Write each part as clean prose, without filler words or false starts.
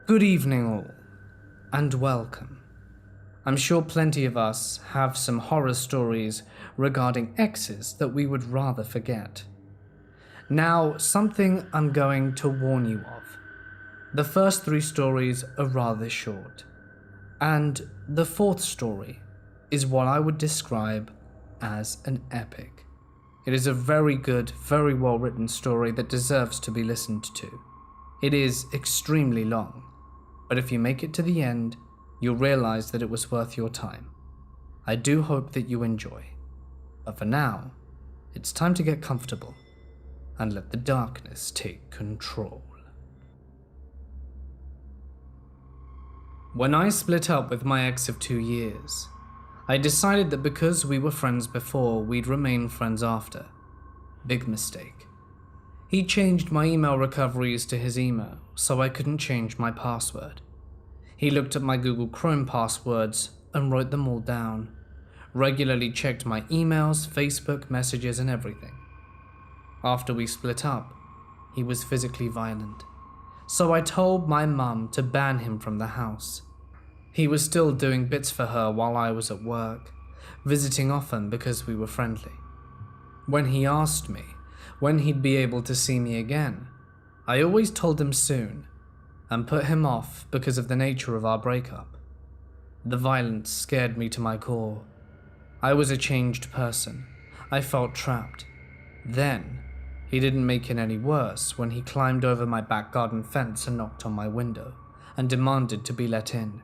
Good evening all, and welcome. I'm sure plenty of us have some horror stories regarding exes that we would rather forget. Now, something I'm going to warn you of. The first 3 stories are rather short, and the 4th story is what I would describe as an epic. It is a very good, very well written story that deserves to be listened to. It is extremely long, but if you make it to the end, you'll realize that it was worth your time. I do hope that you enjoy. But for now, it's time to get comfortable and let the darkness take control. When I split up with my ex of 2 years, I decided that because we were friends before, we'd remain friends after. Big mistake. He changed my email recoveries to his email, so I couldn't change my password. He looked at my Google Chrome passwords and wrote them all down. Regularly checked my emails, Facebook messages and everything. After we split up, he was physically violent, so I told my mum to ban him from the house. He was still doing bits for her while I was at work, visiting often because we were friendly. When he asked me when he'd be able to see me again, I always told him soon, and put him off because of the nature of our breakup. The violence scared me to my core. I was a changed person. I felt trapped. Then, he didn't make it any worse when he climbed over my back garden fence and knocked on my window and demanded to be let in.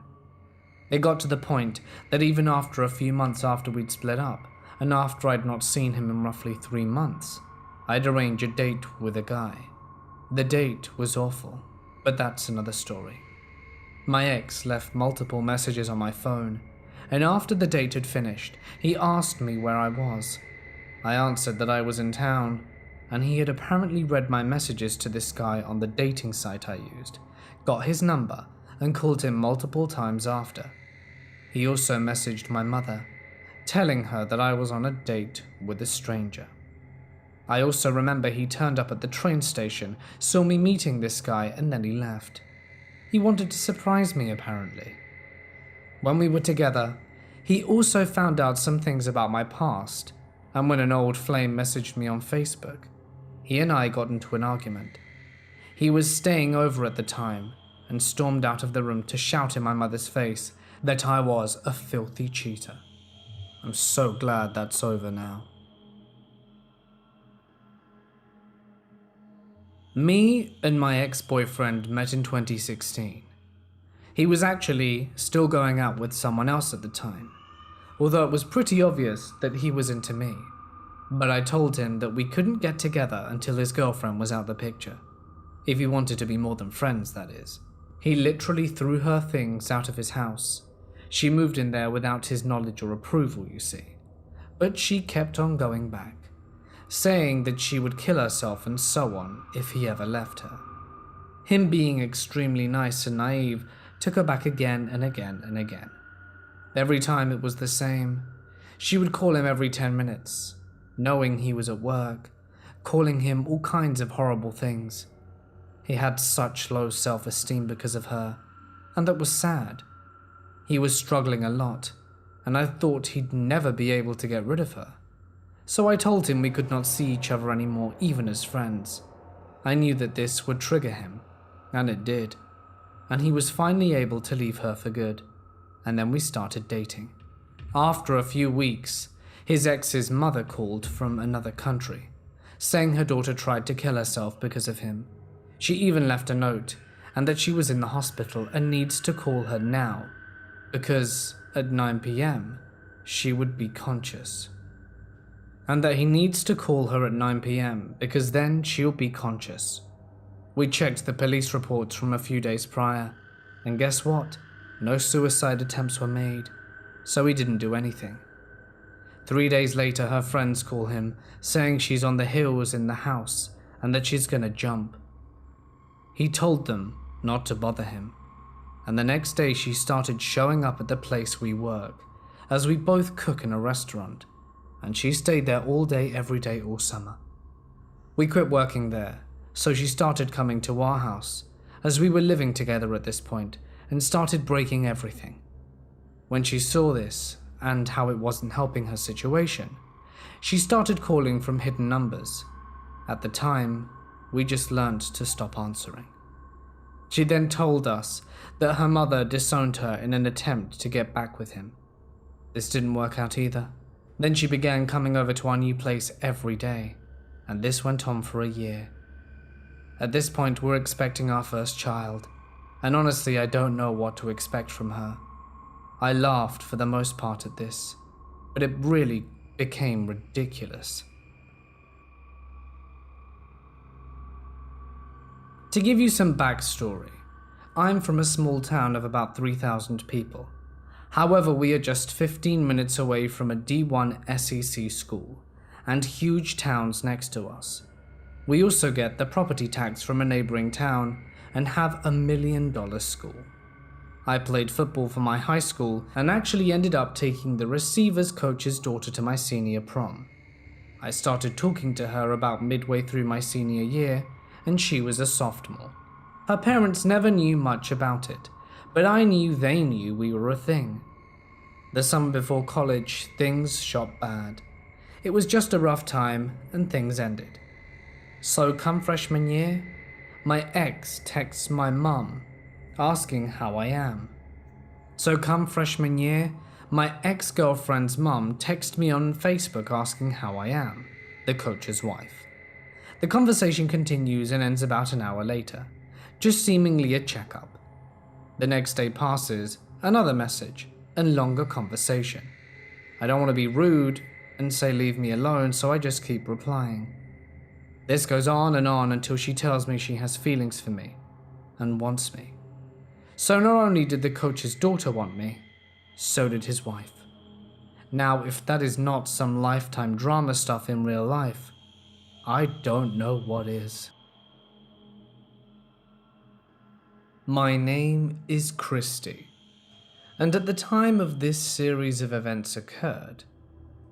It got to the point that even after a few months after we'd split up, and after I'd not seen him in roughly 3 months, I'd arrange a date with a guy. The date was awful, but that's another story. My ex left multiple messages on my phone, and after the date had finished, he asked me where I was. I answered that I was in town, and he had apparently read my messages to this guy on the dating site I used, got his number, and called him multiple times after. He also messaged my mother, telling her that I was on a date with a stranger. I also remember he turned up at the train station, saw me meeting this guy, and then he left. He wanted to surprise me, apparently. When we were together, he also found out some things about my past, and when an old flame messaged me on Facebook, he and I got into an argument. He was staying over at the time, and stormed out of the room to shout in my mother's face that I was a filthy cheater. I'm so glad that's over now. Me and my ex-boyfriend met in 2016. He was actually still going out with someone else at the time, although it was pretty obvious that he was into me. But I told him that we couldn't get together until his girlfriend was out the picture. If he wanted to be more than friends, that is. He literally threw her things out of his house. She moved in there without his knowledge or approval, you see. But she kept on going back, saying that she would kill herself and so on if he ever left her. Him being extremely nice and naive took her back again and again and again. Every time it was the same. She would call him every 10 minutes, knowing he was at work, calling him all kinds of horrible things. He had such low self-esteem because of her, and that was sad. He was struggling a lot, and I thought he'd never be able to get rid of her. So I told him we could not see each other anymore, even as friends. I knew that this would trigger him, and it did. And he was finally able to leave her for good, and then we started dating. After a few weeks, his ex's mother called from another country, saying her daughter tried to kill herself because of him. She even left a note, and that she was in the hospital and needs to call her now, because at 9 p.m. she would be conscious. And that he needs to call her at 9 p.m. because then she'll be conscious. We checked the police reports from a few days prior, and guess what? No suicide attempts were made, so he didn't do anything. 3 days later, her friends call him, saying she's on the hills in the house and that she's gonna jump. He told them not to bother him, and the next day she started showing up at the place we work, as we both cook in a restaurant, and she stayed there all day, every day, all summer. We quit working there, so she started coming to our house, as we were living together at this point, and started breaking everything. When she saw this, and how it wasn't helping her situation, she started calling from hidden numbers. At the time, we just learned to stop answering. She then told us that her mother disowned her in an attempt to get back with him. This didn't work out either. Then she began coming over to our new place every day, and this went on for a year. At this point, we're expecting our first child, and honestly, I don't know what to expect from her. I laughed for the most part at this, but it really became ridiculous. To give you some backstory, I'm from a small town of about 3,000 people. However, we are just 15 minutes away from a D1 SEC school and huge towns next to us. We also get the property tax from a neighboring town and have $1 million school. I played football for my high school and actually ended up taking the receiver's coach's daughter to my senior prom. I started talking to her about midway through my senior year, and she was a sophomore. Her parents never knew much about it, but I knew they knew we were a thing. The summer before college, things shot bad. It was just a rough time, and things ended. So come freshman year, my ex texts my mum, asking how I am. So come freshman year, my ex-girlfriend's mum texted me on Facebook asking how I am, the coach's wife. The conversation continues and ends about an hour later, just seemingly a checkup. The next day passes, another message, and longer conversation. I don't want to be rude and say leave me alone, so I just keep replying. This goes on until she tells me she has feelings for me and wants me. So not only did the coach's daughter want me, so did his wife. Now, if that is not some Lifetime drama stuff in real life, I don't know what is. My name is Christy, and at the time of this series of events occurred,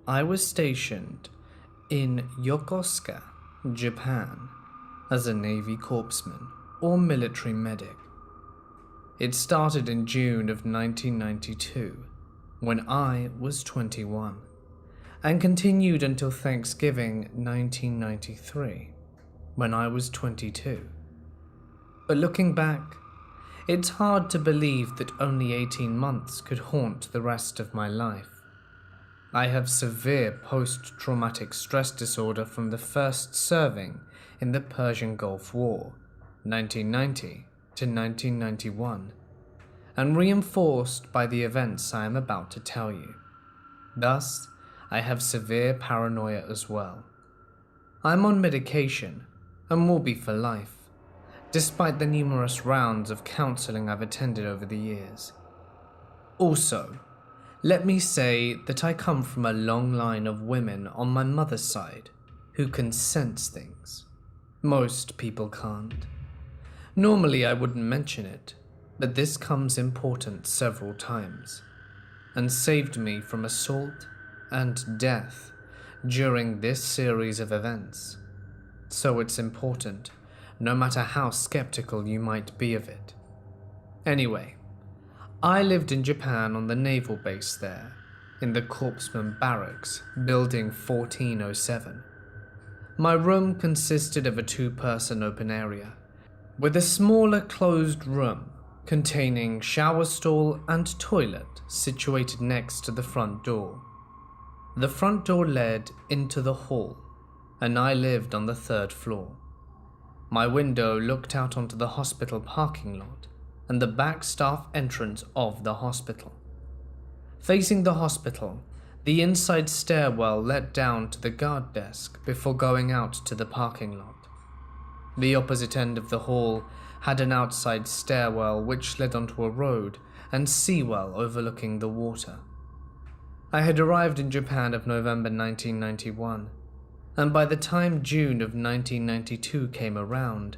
I was stationed in Yokosuka, Japan, as a Navy corpsman or military medic. It started in June of 1992, when I was 21, and continued until Thanksgiving 1993, when I was 22. But looking back, it's hard to believe that only 18 months could haunt the rest of my life. I have severe post-traumatic stress disorder from the first serving in the Persian Gulf War, 1990 to 1991, and reinforced by the events I am about to tell you. Thus, I have severe paranoia as well. I'm on medication and will be for life, despite the numerous rounds of counseling I've attended over the years. Also, let me say that I come from a long line of women on my mother's side who can sense things. Most people can't. Normally I wouldn't mention it, but this comes important several times, and saved me from assault and death during this series of events. So it's important, no matter how skeptical you might be of it. Anyway, I lived in Japan on the naval base there, in the Corpsman Barracks, building 1407. My room consisted of a 2-person open area, with a smaller closed room containing shower stall and toilet situated next to the front door. The front door led into the hall, and I lived on the 3rd floor. My window looked out onto the hospital parking lot and the back staff entrance of the hospital. Facing the hospital, the inside stairwell led down to the guard desk before going out to the parking lot. The opposite end of the hall had an outside stairwell which led onto a road and seawell overlooking the water. I had arrived in Japan of November 1991, and by the time June of 1992 came around,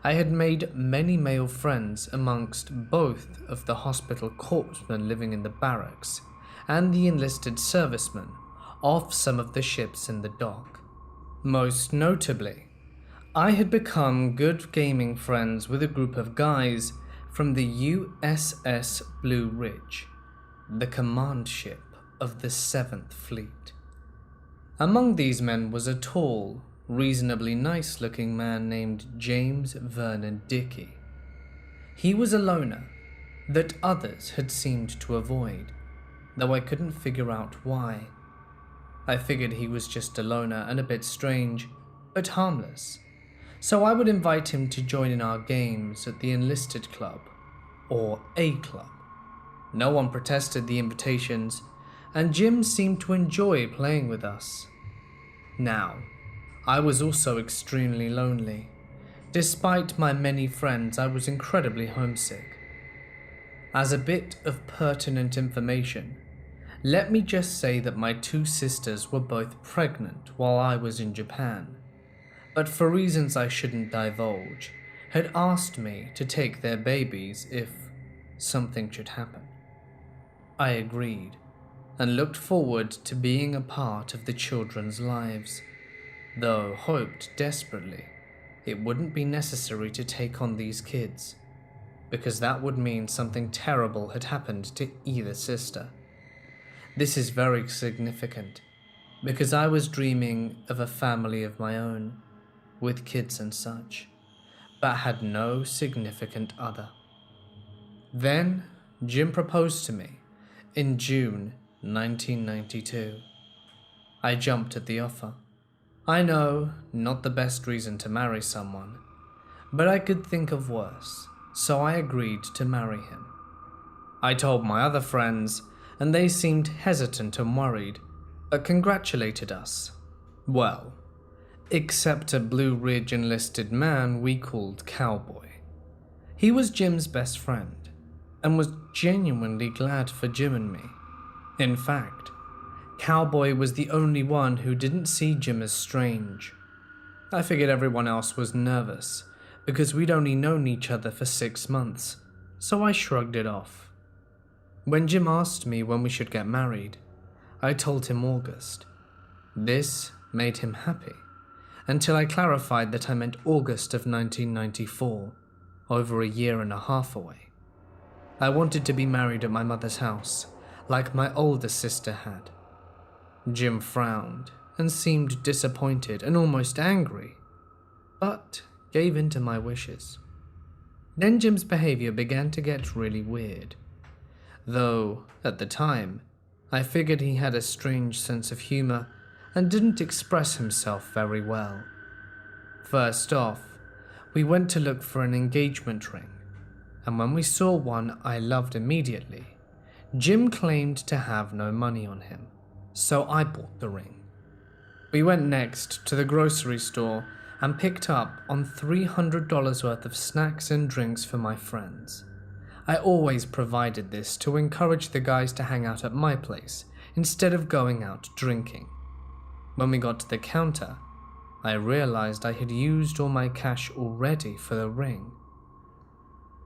I had made many male friends amongst both of the hospital corpsmen living in the barracks and the enlisted servicemen off some of the ships in the dock. Most notably, I had become good gaming friends with a group of guys from the USS Blue Ridge, the command ship of the 7th Fleet. Among these men was a tall, reasonably nice-looking man named James Vernon Dickey. He was a loner that others had seemed to avoid, though I couldn't figure out why. I figured he was just a loner and a bit strange, but harmless, so I would invite him to join in our games at the Enlisted Club, or A Club. No one protested the invitations, and Jim seemed to enjoy playing with us. Now, I was also extremely lonely. Despite my many friends, I was incredibly homesick. As a bit of pertinent information, let me just say that my two sisters were both pregnant while I was in Japan, but for reasons I shouldn't divulge, had asked me to take their babies if something should happen. I agreed, and looked forward to being a part of the children's lives, though hoped desperately it wouldn't be necessary to take on these kids, because that would mean something terrible had happened to either sister. This is very significant, because I was dreaming of a family of my own, with kids and such, but had no significant other. Then, Jim proposed to me in June 1992. I jumped at the offer. I know, not the best reason to marry someone, but I could think of worse, so I agreed to marry him. I told my other friends, and they seemed hesitant and worried, but congratulated us. Well, except a Blue Ridge enlisted man we called Cowboy. He was Jim's best friend, and was genuinely glad for Jim and me. In fact, Cowboy was the only one who didn't see Jim as strange. I figured everyone else was nervous, because we'd only known each other for 6 months, so I shrugged it off. When Jim asked me when we should get married, I told him August. This made him happy, until I clarified that I meant August of 1994, over a year and a half away. I wanted to be married at my mother's house, like my older sister had. Jim frowned and seemed disappointed and almost angry, but gave in to my wishes. Then Jim's behavior began to get really weird, though, at the time, I figured he had a strange sense of humor and didn't express himself very well. First off, we went to look for an engagement ring, and when we saw one I loved immediately, Jim claimed to have no money on him, so I bought the ring. We went next to the grocery store and picked up on $300 worth of snacks and drinks for my friends. I always provided this to encourage the guys to hang out at my place instead of going out drinking. When we got to the counter, I realized I had used all my cash already for the ring.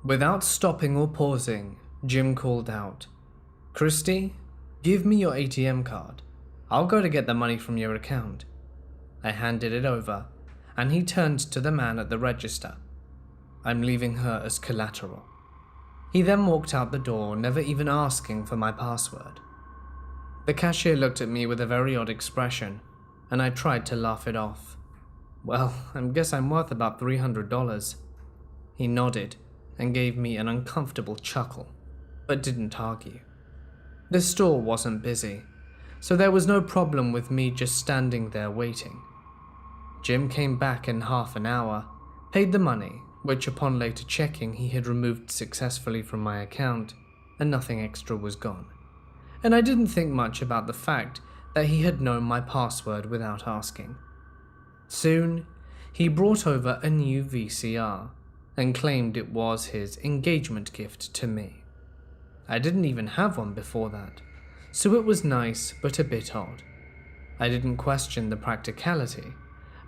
Without stopping or pausing, Jim called out, "Christy, give me your ATM card. I'll go to get the money from your account." I handed it over, and he turned to the man at the register. "I'm leaving her as collateral." He then walked out the door, never even asking for my password. The cashier looked at me with a very odd expression, and I tried to laugh it off. "Well, I guess I'm worth about $300. He nodded and gave me an uncomfortable chuckle, but didn't argue. The store wasn't busy, so there was no problem with me just standing there waiting. Jim came back in half an hour, paid the money, which upon later checking he had removed successfully from my account, and nothing extra was gone. And I didn't think much about the fact that he had known my password without asking. Soon, he brought over a new VCR, and claimed it was his engagement gift to me. I didn't even have one before that, so it was nice but a bit odd. I didn't question the practicality,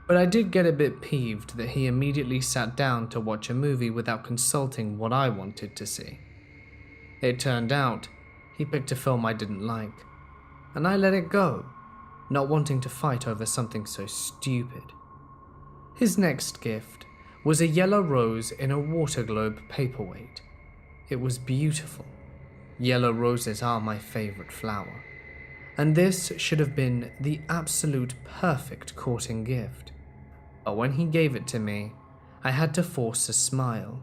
but I did get a bit peeved that he immediately sat down to watch a movie without consulting what I wanted to see. It turned out he picked a film I didn't like, and I let it go, not wanting to fight over something so stupid. His next gift was a yellow rose in a water globe paperweight. It was beautiful. Yellow roses are my favorite flower, and this should have been the absolute perfect courting gift. But when he gave it to me, I had to force a smile,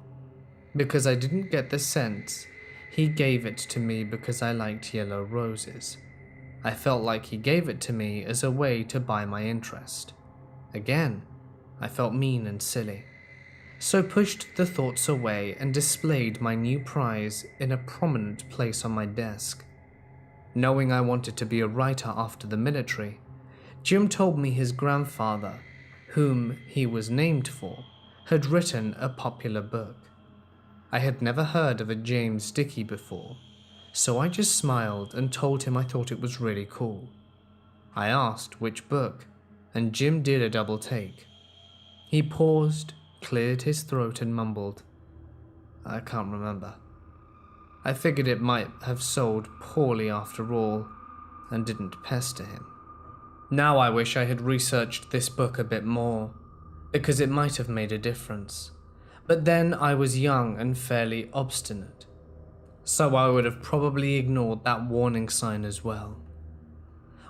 because I didn't get the sense he gave it to me because I liked yellow roses. I felt like he gave it to me as a way to buy my interest. Again, I felt mean and silly, so pushed the thoughts away and displayed my new prize in a prominent place on my desk. Knowing I wanted to be a writer after the military, Jim told me his grandfather, whom he was named for, had written a popular book. I had never heard of a James Dickey before, so I just smiled and told him I thought it was really cool. I asked which book, and Jim did a double take. He paused, cleared his throat and mumbled, "I can't remember." I figured it might have sold poorly after all, and didn't pester him. Now I wish I had researched this book a bit more, because it might have made a difference. But then I was young and fairly obstinate, so I would have probably ignored that warning sign as well.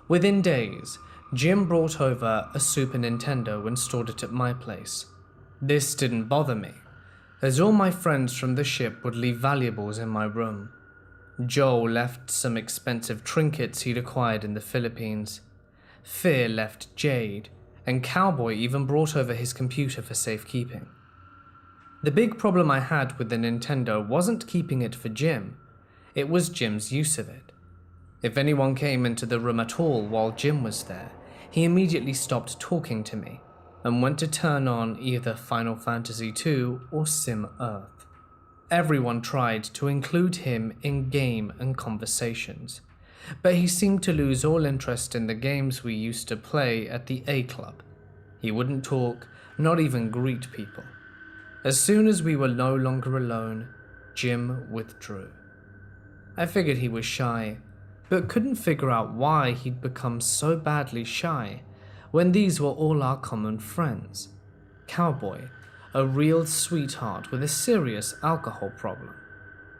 Within days, Jim brought over a Super Nintendo and stored it at my place. This didn't bother me, as all my friends from the ship would leave valuables in my room. Joel left some expensive trinkets he'd acquired in the Philippines. Fear left Jade, and Cowboy even brought over his computer for safekeeping. The big problem I had with the Nintendo wasn't keeping it for Jim, it was Jim's use of it. If anyone came into the room at all while Jim was there, he immediately stopped talking to me and went to turn on either Final Fantasy II or Sim Earth. Everyone tried to include him in game and conversations, but he seemed to lose all interest in the games we used to play at the A Club. He wouldn't talk, not even greet people. As soon as we were no longer alone, Jim withdrew. I figured he was shy, but couldn't figure out why he'd become so badly shy when these were all our common friends. Cowboy, a real sweetheart with a serious alcohol problem.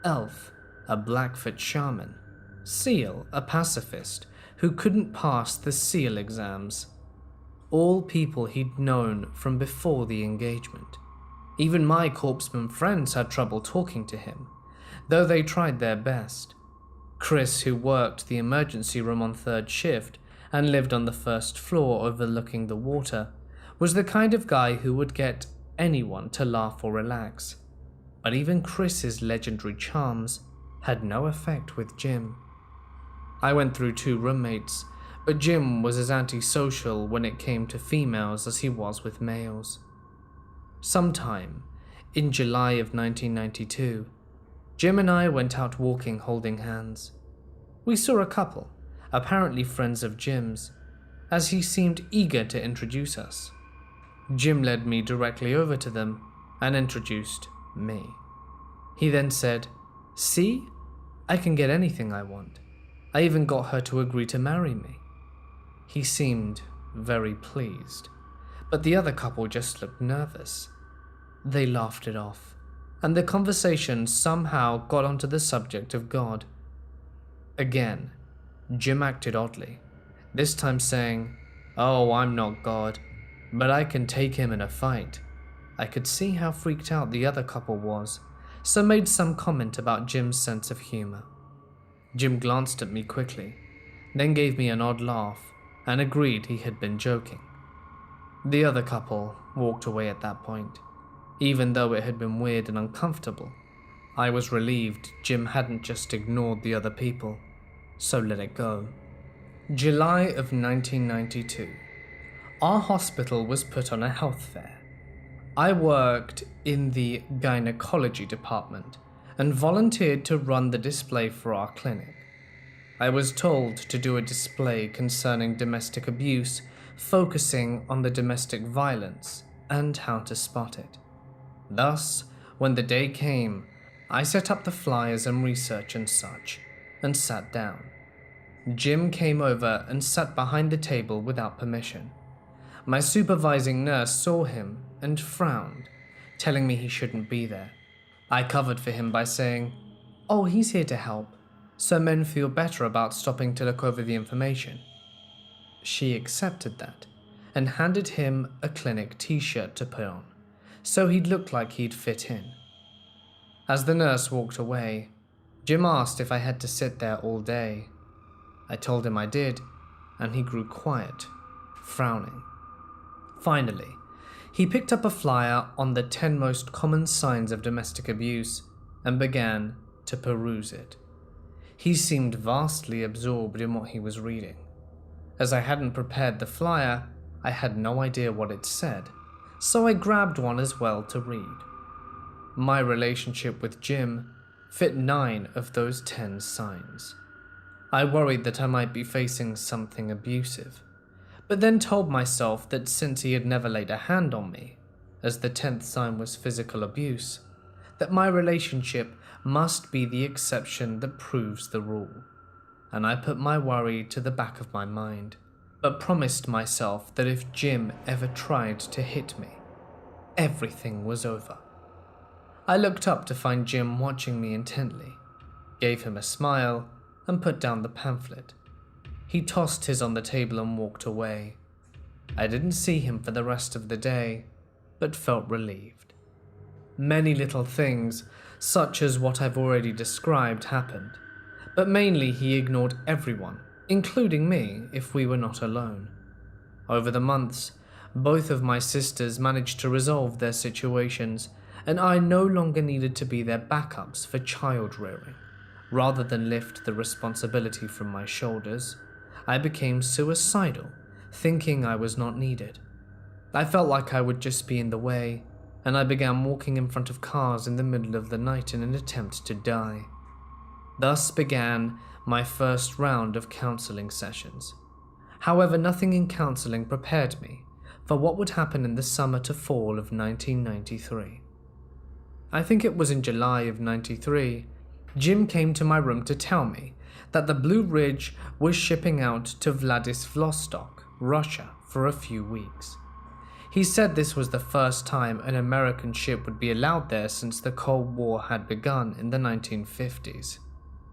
Elf, a Blackfoot shaman. Seal, a pacifist who couldn't pass the SEAL exams. All people he'd known from before the engagement. Even my corpseman friends had trouble talking to him, though they tried their best. Chris, who worked the emergency room on third shift and lived on the first floor overlooking the water, was the kind of guy who would get anyone to laugh or relax. But even Chris's legendary charms had no effect with Jim. I went through 2 roommates, but Jim was as antisocial when it came to females as he was with males. Sometime in July of 1992, Jim and I went out walking holding hands. We saw a couple, apparently friends of Jim's, as he seemed eager to introduce us. Jim led me directly over to them and introduced me. He then said, "See, I can get anything I want. I even got her to agree to marry me." He seemed very pleased, but the other couple just looked nervous. They laughed it off, and the conversation somehow got onto the subject of God. Again, Jim acted oddly, this time saying, "Oh, I'm not God, but I can take him in a fight." I could see how freaked out the other couple was, so made some comment about Jim's sense of humor. Jim glanced at me quickly, then gave me an odd laugh and agreed he had been joking. The other couple walked away at that point. Even though it had been weird and uncomfortable, I was relieved Jim hadn't just ignored the other people, so let it go. July of 1992. Our hospital was put on a health fair. I worked in the gynecology department and volunteered to run the display for our clinic. I was told to do a display concerning domestic abuse, focusing on the domestic violence and how to spot it. Thus, when the day came, I set up the flyers and research and such, and sat down. Jim came over and sat behind the table without permission. My supervising nurse saw him and frowned, telling me he shouldn't be there. I covered for him by saying, "Oh, he's here to help, so men feel better about stopping to look over the information." She accepted that and handed him a clinic t-shirt to put on, so he'd look like he'd fit in. As the nurse walked away, Jim asked if I had to sit there all day. I told him I did, and he grew quiet, frowning. Finally, he picked up a flyer on the 10 most common signs of domestic abuse and began to peruse it. He seemed vastly absorbed in what he was reading. As I hadn't prepared the flyer, I had no idea what it said, so I grabbed one as well to read. My relationship with Jim fit 9 of those 10 signs. I worried that I might be facing something abusive, but then told myself that since he had never laid a hand on me, as the 10th sign was physical abuse, that my relationship must be the exception that proves the rule, and I put my worry to the back of my mind, but promised myself that if Jim ever tried to hit me, everything was over. I looked up to find Jim watching me intently, gave him a smile, and put down the pamphlet. He tossed his on the table and walked away. I didn't see him for the rest of the day, but felt relieved. Many little things, such as what I've already described, happened, but mainly he ignored everyone, including me, if we were not alone. Over the months, both of my sisters managed to resolve their situations, and I no longer needed to be their backups for child rearing. Rather than lift the responsibility from my shoulders, I became suicidal, thinking I was not needed. I felt like I would just be in the way, and I began walking in front of cars in the middle of the night in an attempt to die. Thus began my first round of counseling sessions. However, nothing in counseling prepared me for what would happen in the summer to fall of 1993. I think it was in July of 93, Jim came to my room to tell me that the Blue Ridge was shipping out to Vladivostok, Russia, for a few weeks. He said this was the first time an American ship would be allowed there since the Cold War had begun in the 1950s.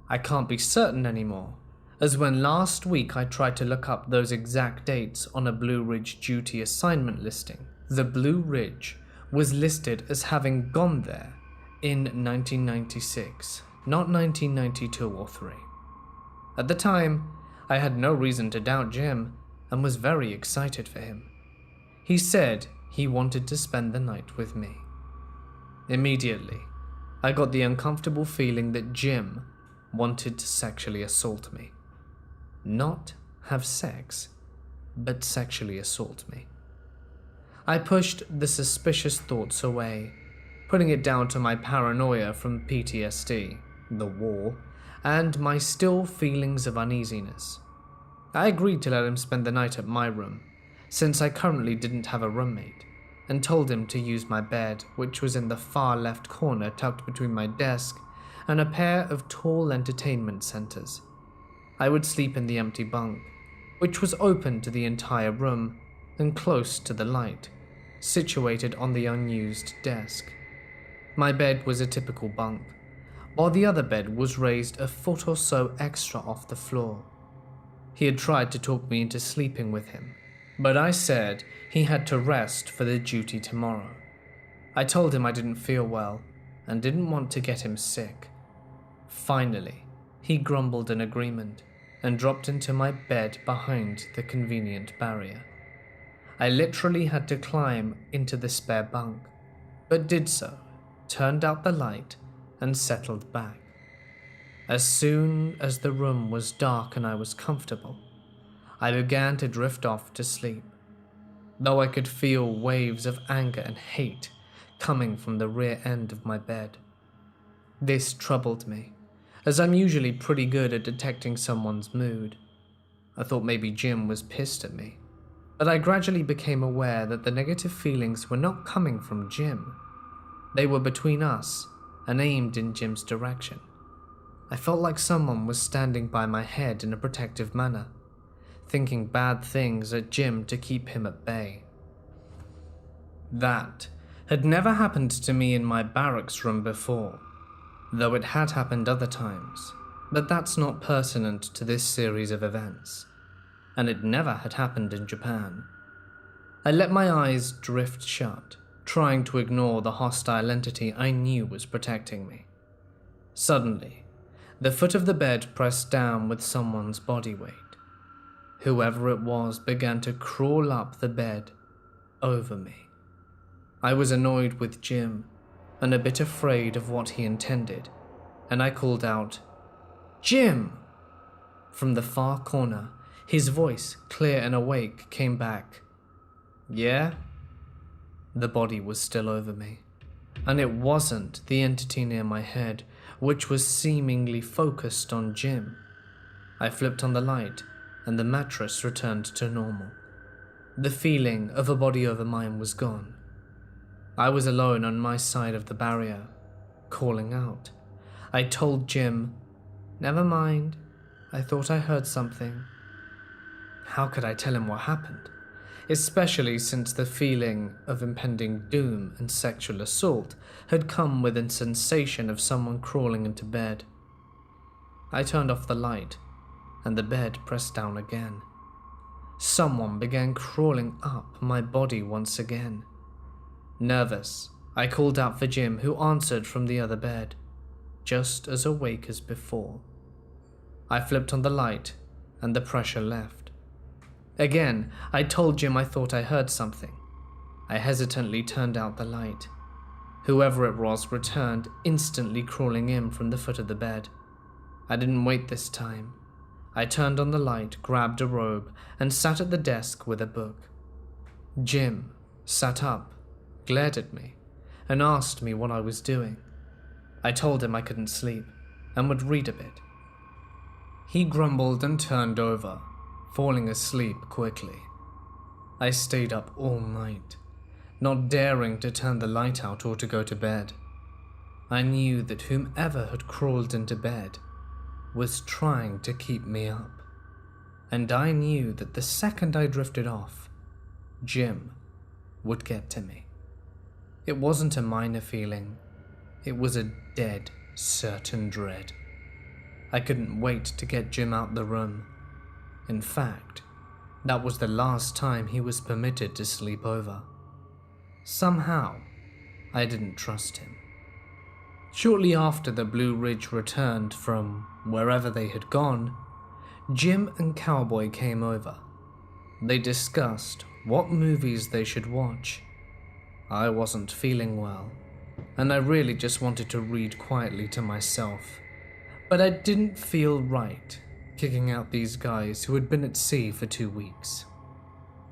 I can't be certain anymore, as when last week I tried to look up those exact dates on a Blue Ridge duty assignment listing, the Blue Ridge was listed as having gone there in 1996, not 1992 or 3. At the time, I had no reason to doubt Jim and was very excited for him. He said he wanted to spend the night with me. Immediately, I got the uncomfortable feeling that Jim wanted to sexually assault me. Not have sex, but sexually assault me. I pushed the suspicious thoughts away, putting it down to my paranoia from PTSD, the war, and my still feelings of uneasiness. I agreed to let him spend the night at my room, since I currently didn't have a roommate, and told him to use my bed, which was in the far left corner tucked between my desk and a pair of tall entertainment centers. I would sleep in the empty bunk, which was open to the entire room and close to the light, situated on the unused desk. My bed was a typical bunk, while the other bed was raised a foot or so extra off the floor. He had tried to talk me into sleeping with him, but I said he had to rest for the duty tomorrow. I told him I didn't feel well and didn't want to get him sick. Finally, he grumbled in agreement and dropped into my bed behind the convenient barrier. I literally had to climb into the spare bunk, but did so, turned out the light, and settled back. As soon as the room was dark and I was comfortable, I began to drift off to sleep, though I could feel waves of anger and hate coming from the rear end of my bed. This troubled me, as I'm usually pretty good at detecting someone's mood. I thought maybe Jim was pissed at me, but I gradually became aware that the negative feelings were not coming from Jim. They were between us and aimed in Jim's direction. I felt like someone was standing by my head in a protective manner, thinking bad things at Jim to keep him at bay. That had never happened to me in my barracks room before, though it had happened other times, but that's not pertinent to this series of events, and it never had happened in Japan. I let my eyes drift shut, trying to ignore the hostile entity I knew was protecting me. Suddenly, the foot of the bed pressed down with someone's body weight. Whoever it was began to crawl up the bed over me. I was annoyed with Jim and a bit afraid of what he intended, and I called out, "Jim!" From the far corner, his voice, clear and awake, came back. "Yeah?" The body was still over me, and it wasn't the entity near my head, which was seemingly focused on Jim. I flipped on the light, and the mattress returned to normal. The feeling of a body over mine was gone. I was alone on my side of the barrier, calling out. I told Jim, "Never mind, I thought I heard something." How could I tell him what happened? Especially since the feeling of impending doom and sexual assault had come with a sensation of someone crawling into bed. I turned off the light, and the bed pressed down again. Someone began crawling up my body once again. Nervous, I called out for Jim, who answered from the other bed, just as awake as before. I flipped on the light, and the pressure left. Again, I told Jim I thought I heard something. I hesitantly turned out the light. Whoever it was returned, instantly crawling in from the foot of the bed. I didn't wait this time. I turned on the light, grabbed a robe, and sat at the desk with a book. Jim sat up, glared at me, and asked me what I was doing. I told him I couldn't sleep and would read a bit. He grumbled and turned over, falling asleep quickly. I stayed up all night, not daring to turn the light out or to go to bed. I knew that whomever had crawled into bed was trying to keep me up, and I knew that the second I drifted off, Jim would get to me. It wasn't a minor feeling, it was a dead, certain dread. I couldn't wait to get Jim out the room. In fact, that was the last time he was permitted to sleep over. Somehow, I didn't trust him. Shortly after the Blue Ridge returned from wherever they had gone, Jim and Cowboy came over. They discussed what movies they should watch. I wasn't feeling well, and I really just wanted to read quietly to myself. But I didn't feel right kicking out these guys who had been at sea for 2 weeks.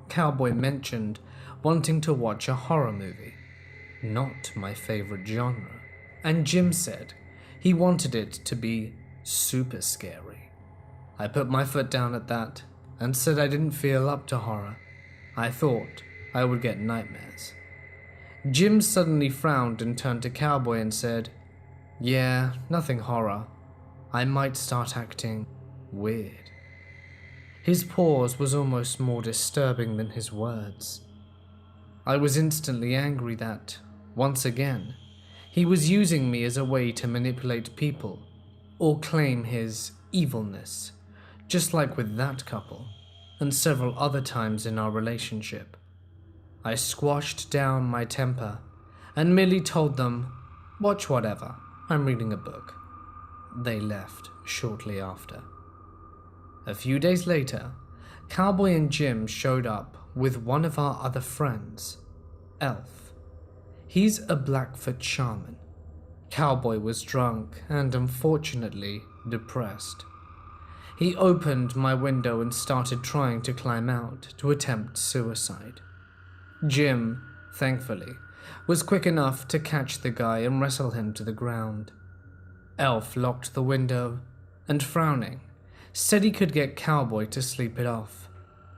Cowboy mentioned wanting to watch a horror movie, not my favorite genre, and Jim said he wanted it to be super scary. I put my foot down at that and said I didn't feel up to horror. I thought I would get nightmares. Jim suddenly frowned and turned to Cowboy and said, "Yeah, nothing horror. I might start acting weird." His pause was almost more disturbing than his words. I was instantly angry that, once again, he was using me as a way to manipulate people or claim his evilness, just like with that couple and several other times in our relationship. I squashed down my temper and merely told them, "Watch whatever, I'm reading a book." They left shortly after. A few days later, Cowboy and Jim showed up with one of our other friends, Elf. He's a Blackfoot shaman. Cowboy was drunk and, unfortunately, depressed. He opened my window and started trying to climb out to attempt suicide. Jim, thankfully, was quick enough to catch the guy and wrestle him to the ground. Elf locked the window and, frowning, said he could get Cowboy to sleep it off.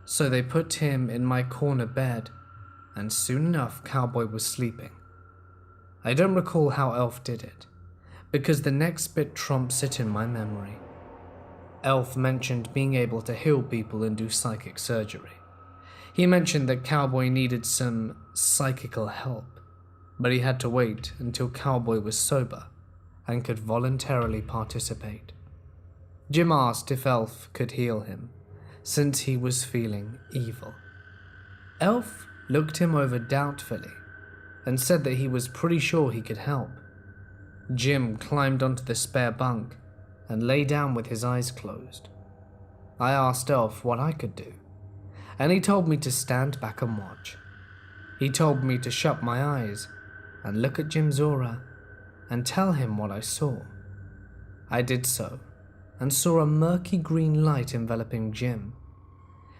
So they put him in my corner bed, and soon enough Cowboy was sleeping. I don't recall how Elf did it, because the next bit trumps it in my memory. Elf mentioned being able to heal people and do psychic surgery. He mentioned that Cowboy needed some psychical help, but he had to wait until Cowboy was sober and could voluntarily participate. Jim asked if Elf could heal him, since he was feeling evil. Elf looked him over doubtfully and said that he was pretty sure he could help. Jim climbed onto the spare bunk and lay down with his eyes closed. I asked Elf what I could do, and he told me to stand back and watch. He told me to shut my eyes and look at Jim's aura and tell him what I saw. I did so and saw a murky green light enveloping Jim.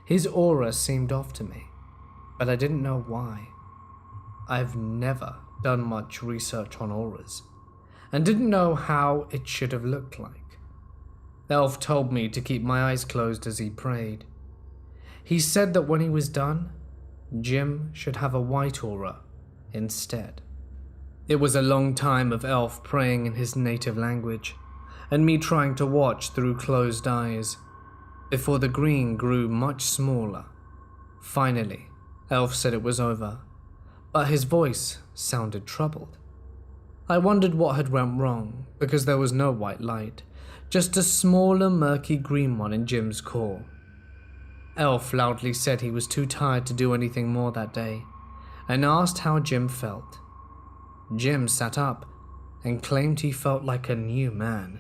His aura seemed off to me, but I didn't know why. I've never done much research on auras and didn't know how it should have looked like. Elf told me to keep my eyes closed as he prayed. He said that when he was done, Jim should have a white aura instead. It was a long time of Elf praying in his native language, and me trying to watch through closed eyes, before the green grew much smaller. Finally, Elf said it was over, but his voice sounded troubled. I wondered what had went wrong, because there was no white light, just a smaller murky green one in Jim's core. Elf loudly said he was too tired to do anything more that day, and asked how Jim felt. Jim sat up and claimed he felt like a new man.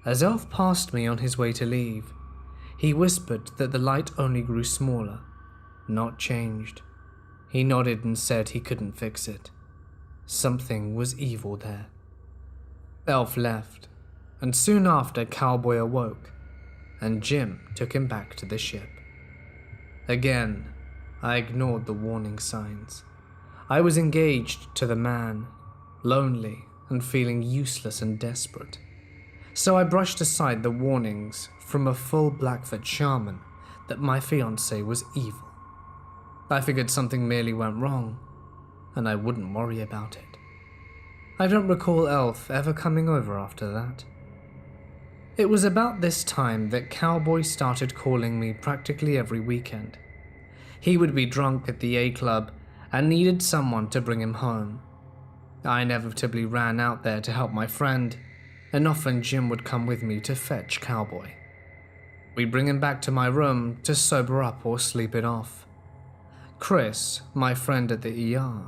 As Elf passed me on his way to leave, he whispered that the light only grew smaller, not changed. He nodded and said he couldn't fix it. Something was evil there. Elf left, and soon after Cowboy awoke, and Jim took him back to the ship. Again, I ignored the warning signs. I was engaged to the man, lonely and feeling useless and desperate. So I brushed aside the warnings from a full Blackfoot shaman that my fiancé was evil. I figured something merely went wrong, and I wouldn't worry about it. I don't recall Elf ever coming over after that. It was about this time that Cowboy started calling me practically every weekend. He would be drunk at the A Club and needed someone to bring him home. I inevitably ran out there to help my friend, and often Jim would come with me to fetch Cowboy. We'd bring him back to my room to sober up or sleep it off. Chris, my friend at the ER,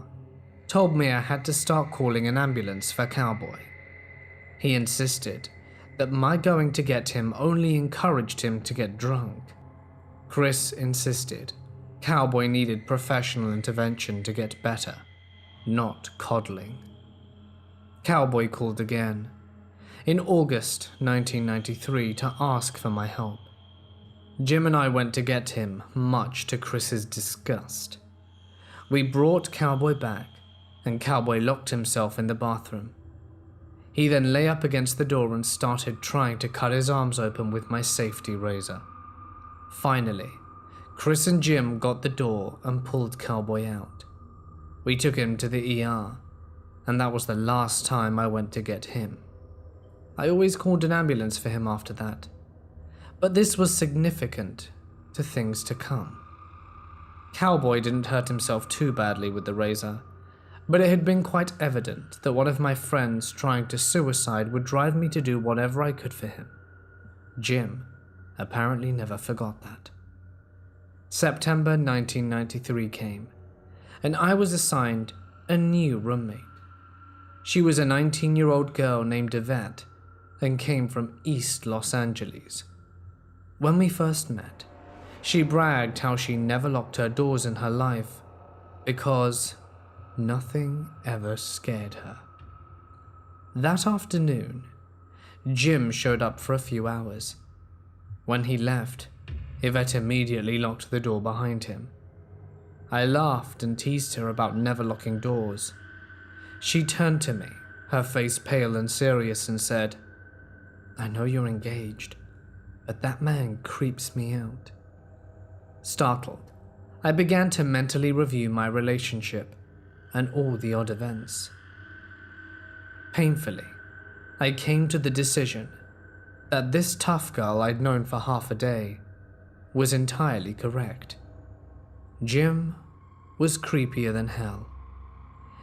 told me I had to start calling an ambulance for Cowboy. He insisted that my going to get him only encouraged him to get drunk. Chris insisted Cowboy needed professional intervention to get better, not coddling. Cowboy called again, in August 1993, to ask for my help. Jim and I went to get him, much to Chris's disgust. We brought Cowboy back, and Cowboy locked himself in the bathroom. He then lay up against the door and started trying to cut his arms open with my safety razor. Finally, Chris and Jim got the door and pulled Cowboy out. We took him to the ER, and that was the last time I went to get him. I always called an ambulance for him after that, but this was significant to things to come. Cowboy didn't hurt himself too badly with the razor, but it had been quite evident that one of my friends trying to suicide would drive me to do whatever I could for him. Jim apparently never forgot that. September 1993 came, and I was assigned a new roommate. She was a 19-year-old girl named Yvette and came from East Los Angeles. When we first met, she bragged how she never locked her doors in her life because nothing ever scared her. That afternoon, Jim showed up for a few hours. When he left, Yvette immediately locked the door behind him. I laughed and teased her about never locking doors. She turned to me, her face pale and serious, and said, "I know you're engaged, but that man creeps me out." Startled, I began to mentally review my relationship and all the odd events. Painfully, I came to the decision that this tough girl I'd known for half a day was entirely correct. Jim was creepier than hell.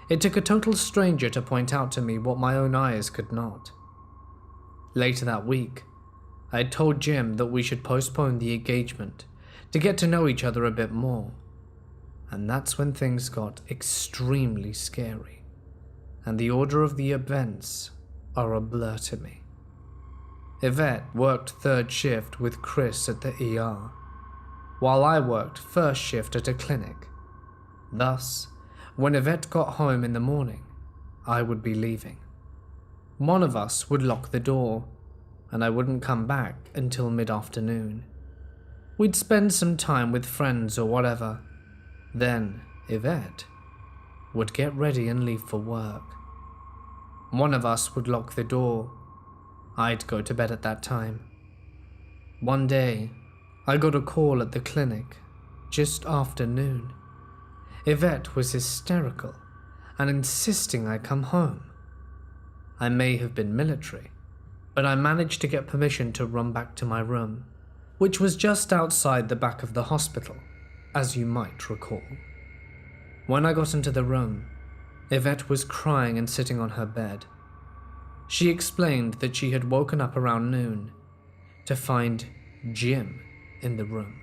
It took a total stranger to point out to me what my own eyes could not. Later that week, I had told Jim that we should postpone the engagement to get to know each other a bit more, and that's when things got extremely scary, and the order of the events are a blur to me. Yvette worked third shift with Chris at the ER, while I worked first shift at a clinic. Thus, when Yvette got home in the morning, I would be leaving. One of us would lock the door, and I wouldn't come back until mid-afternoon. We'd spend some time with friends or whatever. Then Yvette would get ready and leave for work. One of us would lock the door. I'd go to bed at that time. One day, I got a call at the clinic just after noon. Yvette was hysterical and insisting I come home. I may have been military, but I managed to get permission to run back to my room, which was just outside the back of the hospital, as you might recall. When I got into the room, Yvette was crying and sitting on her bed. She explained that she had woken up around noon to find Jim in the room.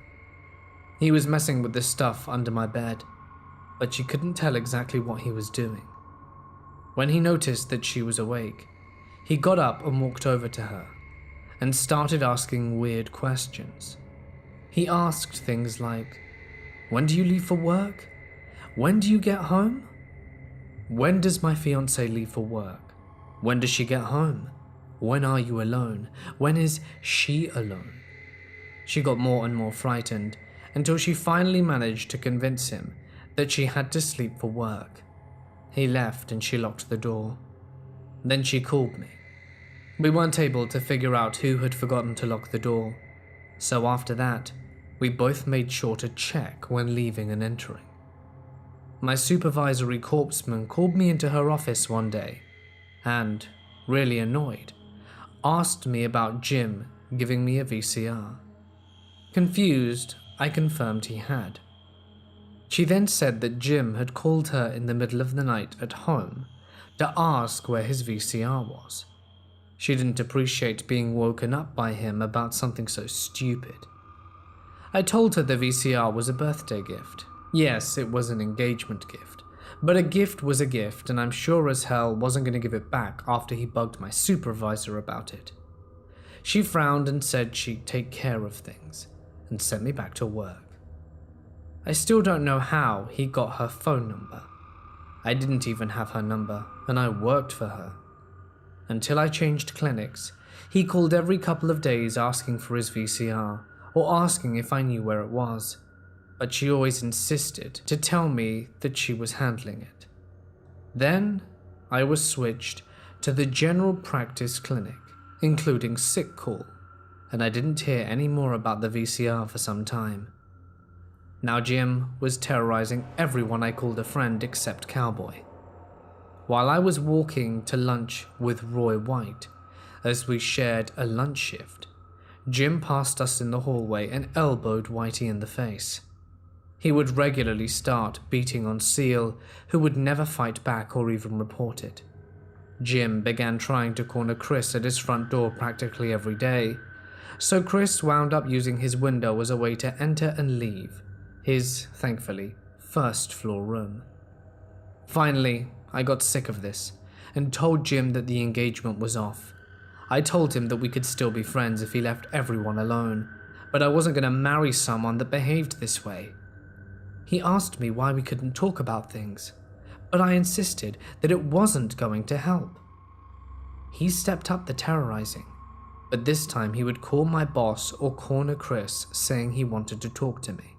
He was messing with the stuff under my bed, but she couldn't tell exactly what he was doing. When he noticed that she was awake, he got up and walked over to her and started asking weird questions. He asked things like, "When do you leave for work? When do you get home? When does my fiancé leave for work? When does she get home? When are you alone? When is she alone?" She got more and more frightened until she finally managed to convince him that she had to sleep for work. He left and she locked the door. Then she called me. We weren't able to figure out who had forgotten to lock the door, so after that, we both made sure to check when leaving and entering. My supervisory corpsman called me into her office one day and, really annoyed, asked me about Jim giving me a VCR. Confused, I confirmed he had. She then said that Jim had called her in the middle of the night at home to ask where his VCR was. She didn't appreciate being woken up by him about something so stupid. I told her the VCR was a birthday gift. Yes, it was an engagement gift, but a gift was a gift, and I'm sure as hell wasn't going to give it back after he bugged my supervisor about it. She frowned and said she'd take care of things and sent me back to work. I still don't know how he got her phone number. I didn't even have her number, and I worked for her. Until I changed clinics, he called every couple of days asking for his VCR, or asking if I knew where it was, but she always insisted to tell me that she was handling it. Then, I was switched to the general practice clinic, including sick call, and I didn't hear any more about the VCR for some time. Now Jim was terrorizing everyone I called a friend except Cowboy. While I was walking to lunch with Roy White, as we shared a lunch shift, Jim passed us in the hallway and elbowed Whitey in the face. He would regularly start beating on Seal, who would never fight back or even report it. Jim began trying to corner Chris at his front door practically every day, so Chris wound up using his window as a way to enter and leave his, thankfully, first-floor room. Finally, I got sick of this and told Jim that the engagement was off. I told him that we could still be friends if he left everyone alone, but I wasn't going to marry someone that behaved this way. He asked me why we couldn't talk about things, but I insisted that it wasn't going to help. He stepped up the terrorizing, but this time he would call my boss or corner Chris saying he wanted to talk to me.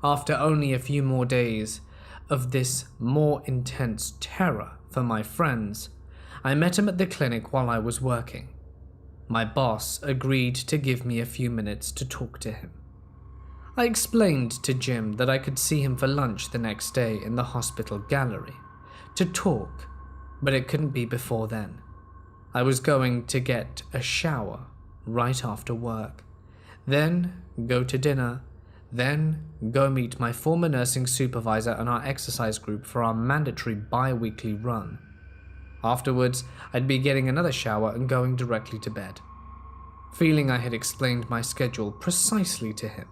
After only a few more days of this more intense terror for my friends, I met him at the clinic while I was working. My boss agreed to give me a few minutes to talk to him. I explained to Jim that I could see him for lunch the next day in the hospital gallery to talk, but it couldn't be before then. I was going to get a shower right after work, then go to dinner, then go meet my former nursing supervisor and our exercise group for our mandatory bi-weekly run. Afterwards, I'd be getting another shower and going directly to bed. Feeling I had explained my schedule precisely to him,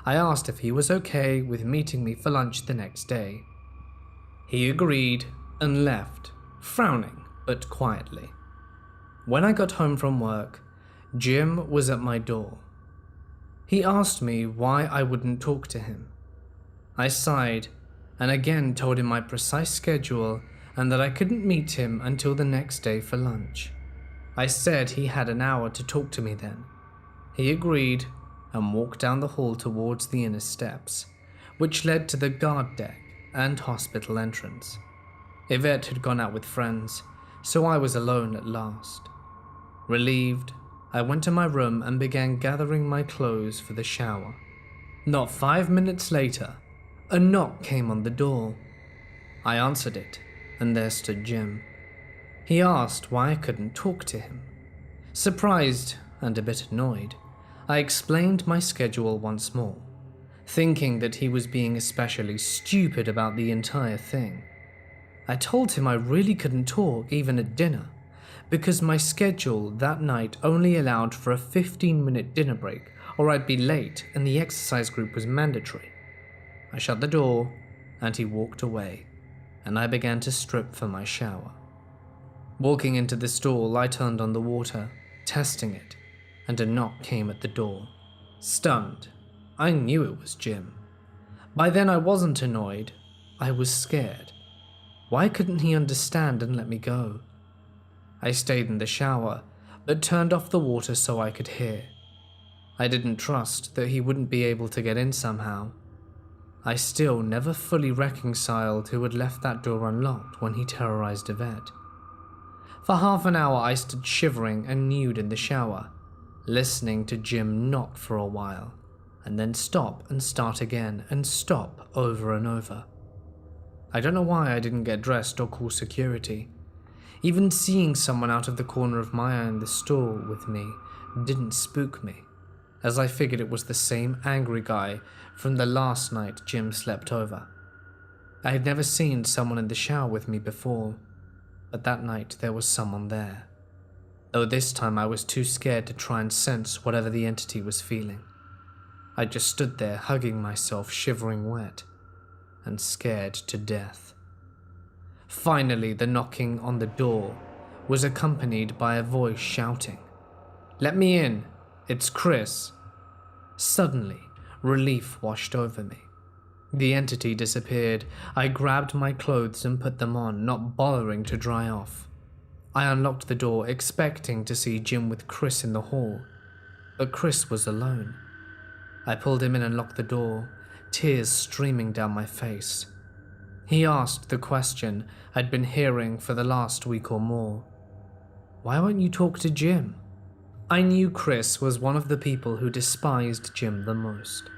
I asked if he was okay with meeting me for lunch the next day. He agreed and left, frowning but quietly. When I got home from work, Jim was at my door. He asked me why I wouldn't talk to him. I sighed and again told him my precise schedule and that I couldn't meet him until the next day for lunch. I said he had an hour to talk to me then. He agreed and walked down the hall towards the inner steps, which led to the guard deck and hospital entrance. Yvette had gone out with friends, so I was alone at last. Relieved, I went to my room and began gathering my clothes for the shower. Not 5 minutes later, a knock came on the door. I answered it, and there stood Jim. He asked why I couldn't talk to him. Surprised and a bit annoyed, I explained my schedule once more, thinking that he was being especially stupid about the entire thing. I told him I really couldn't talk even at dinner, because my schedule that night only allowed for a 15-minute dinner break or I'd be late and the exercise group was mandatory. I shut the door and he walked away, and I began to strip for my shower. Walking into the stall, I turned on the water, testing it, and a knock came at the door. Stunned, I knew it was Jim. By then I wasn't annoyed, I was scared. Why couldn't he understand and let me go? I stayed in the shower, but turned off the water so I could hear. I didn't trust that he wouldn't be able to get in somehow. I still never fully reconciled who had left that door unlocked when he terrorized Yvette. For half an hour I stood shivering and nude in the shower, listening to Jim knock for a while, and then stop and start again and stop over and over. I don't know why I didn't get dressed or call security. Even seeing someone out of the corner of my eye in the stall with me didn't spook me, as I figured it was the same angry guy from the last night Jim slept over. I had never seen someone in the shower with me before, but that night there was someone there, though this time I was too scared to try and sense whatever the entity was feeling. I just stood there hugging myself, shivering wet, and scared to death. Finally, the knocking on the door was accompanied by a voice shouting, "Let me in, it's Chris." Suddenly, relief washed over me. The entity disappeared. I grabbed my clothes and put them on, not bothering to dry off. I unlocked the door, expecting to see Jim with Chris in the hall, but Chris was alone. I pulled him in and locked the door, tears streaming down my face. He asked the question I'd been hearing for the last week or more. Why won't you talk to Jim? I knew Chris was one of the people who despised Jim the most.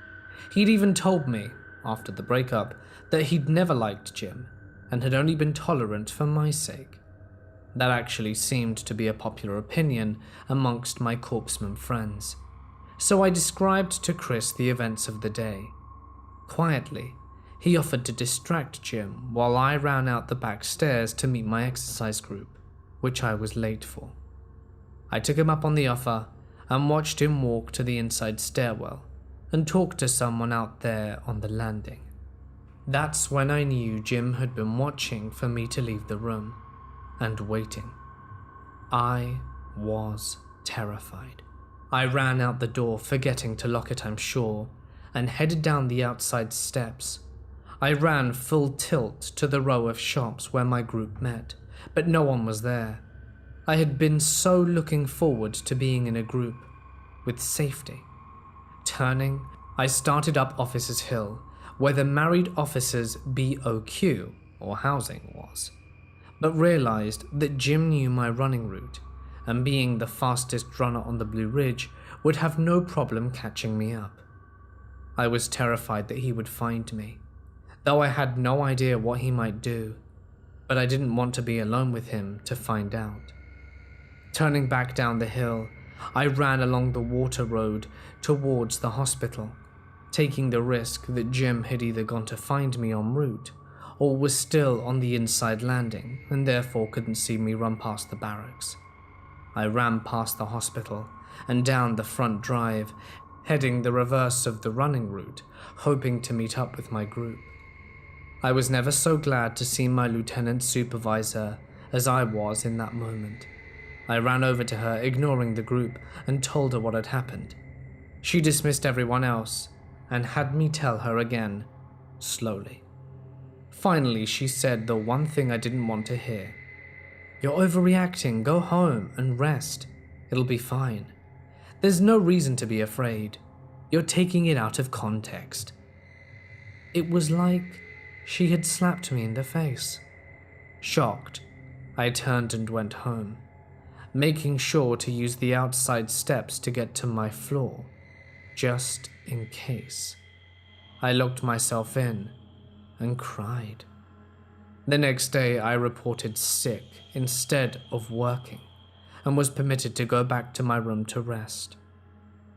He'd even told me, after the breakup, that he'd never liked Jim and had only been tolerant for my sake. That actually seemed to be a popular opinion amongst my corpseman friends. So I described to Chris the events of the day. Quietly, he offered to distract Jim while I ran out the back stairs to meet my exercise group, which I was late for. I took him up on the offer and watched him walk to the inside stairwell and talk to someone out there on the landing. That's when I knew Jim had been watching for me to leave the room and waiting. I was terrified. I ran out the door, forgetting to lock it, I'm sure, and headed down the outside steps. I ran full tilt to the row of shops where my group met, but no one was there. I had been so looking forward to being in a group, with safety. Turning, I started up Officers Hill, where the married officers' BOQ, or housing, was, but realized that Jim knew my running route, and being the fastest runner on the Blue Ridge, would have no problem catching me up. I was terrified that he would find me, though I had no idea what he might do, but I didn't want to be alone with him to find out. Turning back down the hill, I ran along the water road towards the hospital. taking the risk that Jim had either gone to find me en route or was still on the inside landing and therefore couldn't see me run past the barracks. I ran past the hospital and down the front drive, heading the reverse of the running route, hoping to meet up with my group. I was never so glad to see my lieutenant supervisor as I was in that moment. I ran over to her, ignoring the group, and told her what had happened. She dismissed everyone else and had me tell her again, slowly. Finally, she said the one thing I didn't want to hear. "You're overreacting. Go home and rest. It'll be fine. There's no reason to be afraid. You're taking it out of context." It was like she had slapped me in the face. Shocked, I turned and went home, making sure to use the outside steps to get to my floor, just in case. I locked myself in and cried. The next day, I reported sick instead of working and was permitted to go back to my room to rest.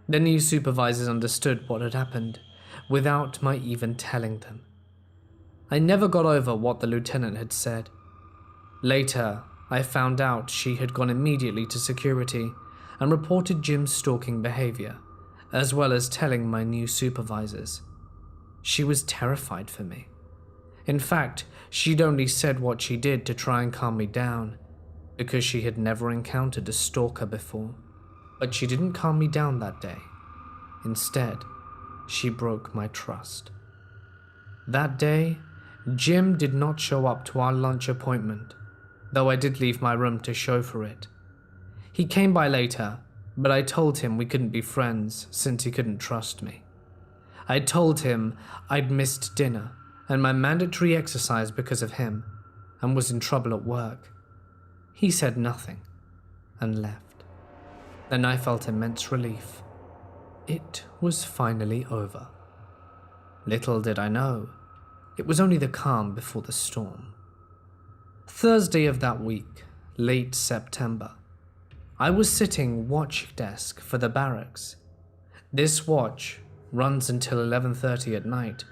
The new supervisors understood what had happened without my even telling them. I never got over what the lieutenant had said. Later, I found out she had gone immediately to security and reported Jim's stalking behavior, as well as telling my new supervisors. She was terrified for me. In fact, she'd only said what she did to try and calm me down, because she had never encountered a stalker before. But she didn't calm me down that day. Instead, she broke my trust. That day, Jim did not show up to our lunch appointment, though I did leave my room to show for it. He came by later, but I told him we couldn't be friends since he couldn't trust me. I told him I'd missed dinner and my mandatory exercise because of him, and was in trouble at work. He said nothing and left. Then I felt immense relief. It was finally over. Little did I know, it was only the calm before the storm. Thursday of that week, late September, I was sitting watch desk for the barracks. This watch runs until 11:30 at night,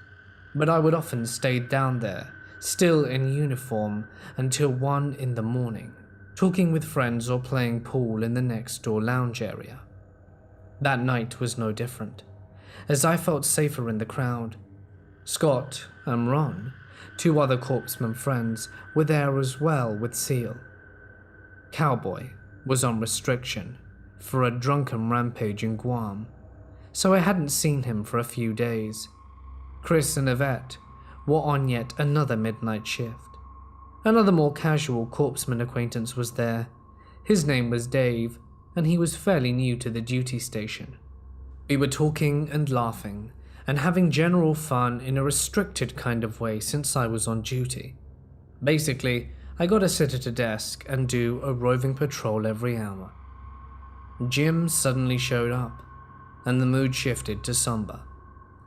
but I would often stay down there, still in uniform, until 1 in the morning, talking with friends or playing pool in the next door lounge area. That night was no different, as I felt safer in the crowd. Scott and Ron, 2 other corpsman friends, were there as well with Seal. Cowboy was on restriction for a drunken rampage in Guam, so I hadn't seen him for a few days. Chris and Yvette were on yet another midnight shift. Another more casual corpsman acquaintance was there. His name was Dave, and he was fairly new to the duty station. We were talking and laughing, and having general fun in a restricted kind of way since I was on duty. Basically, I got to sit at a desk and do a roving patrol every hour. Jim suddenly showed up, and the mood shifted to somber.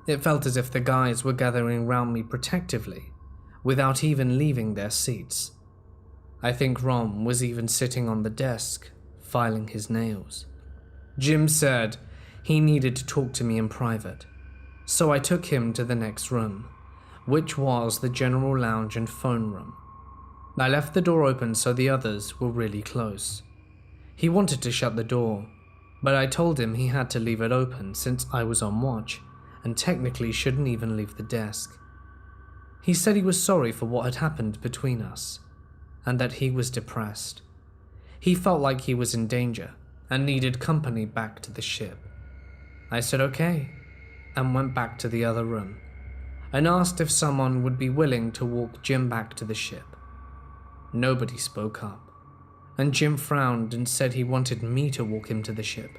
It felt as if the guys were gathering round me protectively, without even leaving their seats. I think Ron was even sitting on the desk, filing his nails. Jim said he needed to talk to me in private, so I took him to the next room, which was the general lounge and phone room. I left the door open so the others were really close. He wanted to shut the door, but I told him he had to leave it open since I was on watch and technically shouldn't even leave the desk. He said he was sorry for what had happened between us, and that he was depressed. He felt like he was in danger and needed company back to the ship. I said okay, and went back to the other room, and asked if someone would be willing to walk Jim back to the ship. Nobody spoke up, and Jim frowned and said he wanted me to walk him to the ship.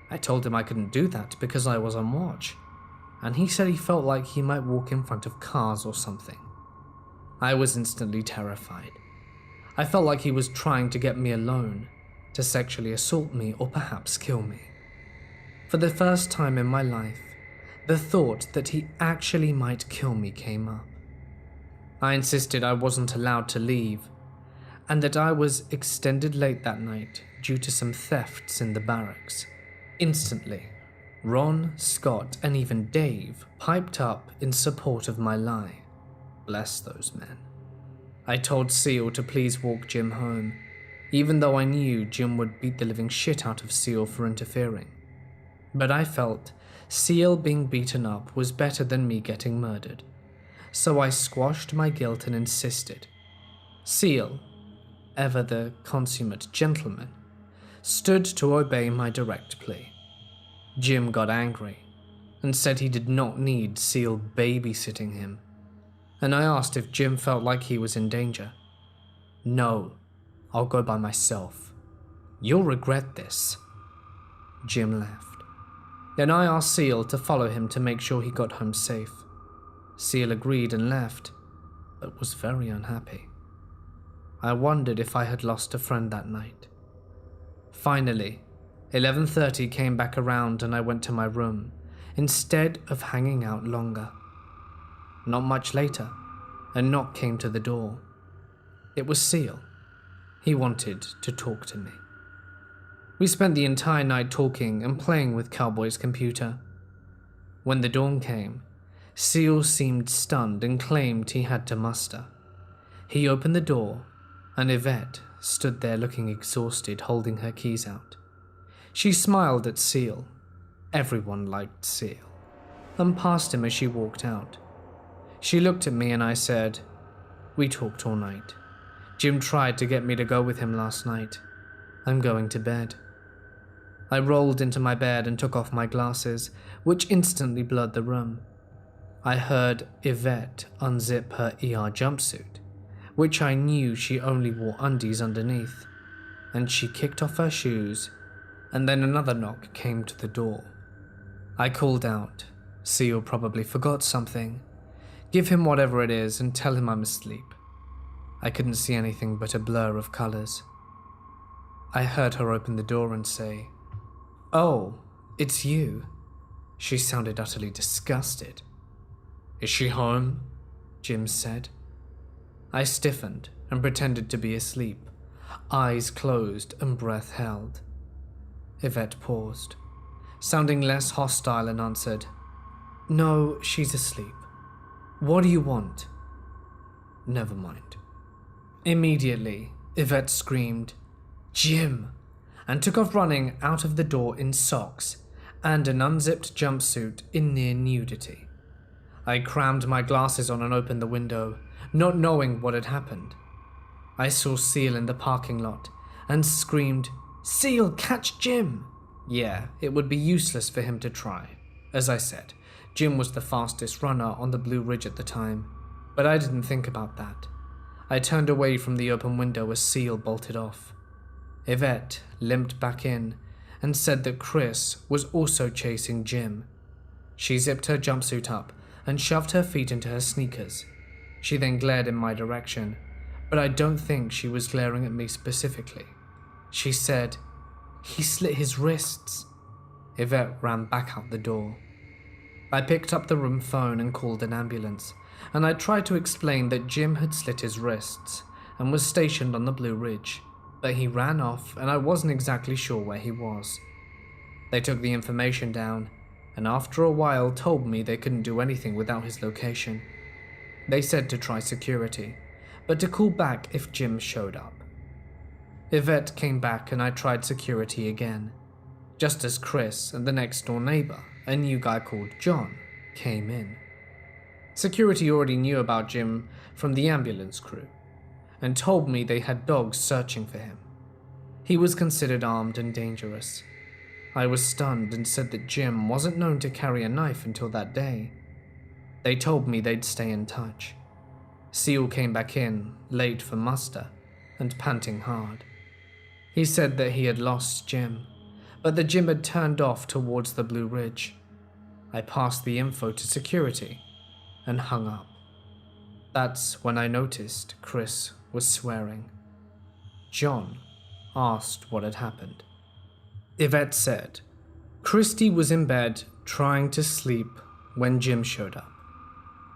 I told him I couldn't do that because I was on watch, and he said he felt like he might walk in front of cars or something. I was instantly terrified. I felt like he was trying to get me alone, to sexually assault me or perhaps kill me. For the first time in my life, the thought that he actually might kill me came up. I insisted I wasn't allowed to leave, and that I was extended late that night due to some thefts in the barracks. Instantly, Ron, Scott, and even Dave piped up in support of my lie. Bless those men. I told Seal to please walk Jim home, even though I knew Jim would beat the living shit out of Seal for interfering. But I felt Seal being beaten up was better than me getting murdered, so I squashed my guilt and insisted. Seal, ever the consummate gentleman, stood to obey my direct plea. Jim got angry and said he did not need Seal babysitting him, and I asked if Jim felt like he was in danger. No, I'll go by myself. You'll regret this. Jim left. Then I asked Seal to follow him to make sure he got home safe. Seal agreed and left, but was very unhappy. I wondered if I had lost a friend that night. Finally, 11:30 came back around and I went to my room, instead of hanging out longer. Not much later, a knock came to the door. It was Seal. He wanted to talk to me. We spent the entire night talking and playing with Cowboy's computer. When the dawn came, Seal seemed stunned and claimed he had to muster. He opened the door, and Yvette stood there looking exhausted, holding her keys out. She smiled at Seal. Everyone liked Seal, and passed him as she walked out. She looked at me and I said, "We talked all night. Jim tried to get me to go with him last night. I'm going to bed." I rolled into my bed and took off my glasses, which instantly blurred the room. I heard Yvette unzip her ER jumpsuit, which I knew she only wore undies underneath, and she kicked off her shoes, and then another knock came to the door. I called out, "Seal probably forgot something. Give him whatever it is and tell him I'm asleep." I couldn't see anything but a blur of colors. I heard her open the door and say, "Oh, it's you." She sounded utterly disgusted. "Is she home?" Jim said. I stiffened and pretended to be asleep, eyes closed and breath held. Yvette paused, sounding less hostile, and answered, "No, she's asleep. What do you want?" "Never mind." Immediately, Yvette screamed, "Jim!" and took off running out of the door in socks and an unzipped jumpsuit in near nudity. I crammed my glasses on and opened the window, not knowing what had happened. I saw Seal in the parking lot and screamed, "Seal, catch Jim!" Yeah, it would be useless for him to try. As I said, Jim was the fastest runner on the Blue Ridge at the time, but I didn't think about that. I turned away from the open window as Seal bolted off. Yvette limped back in and said that Chris was also chasing Jim. She zipped her jumpsuit up and shoved her feet into her sneakers. She then glared in my direction, but I don't think she was glaring at me specifically. She said, "He slit his wrists." Yvette ran back out the door. I picked up the room phone and called an ambulance, and I tried to explain that Jim had slit his wrists and was stationed on the Blue Ridge, but he ran off and I wasn't exactly sure where he was. They took the information down, and after a while told me they couldn't do anything without his location. They said to try security, but to call back if Jim showed up. Yvette came back and I tried security again, just as Chris and the next door neighbor, a new guy called John, came in. Security already knew about Jim from the ambulance crew, and told me they had dogs searching for him. He was considered armed and dangerous. I was stunned and said that Jim wasn't known to carry a knife until that day. They told me they'd stay in touch. Seal came back in, late for muster, and panting hard. He said that he had lost Jim, but that Jim had turned off towards the Blue Ridge. I passed the info to security and hung up. That's when I noticed Chris was swearing. John asked what had happened. Yvette said, "Christy was in bed trying to sleep when Jim showed up.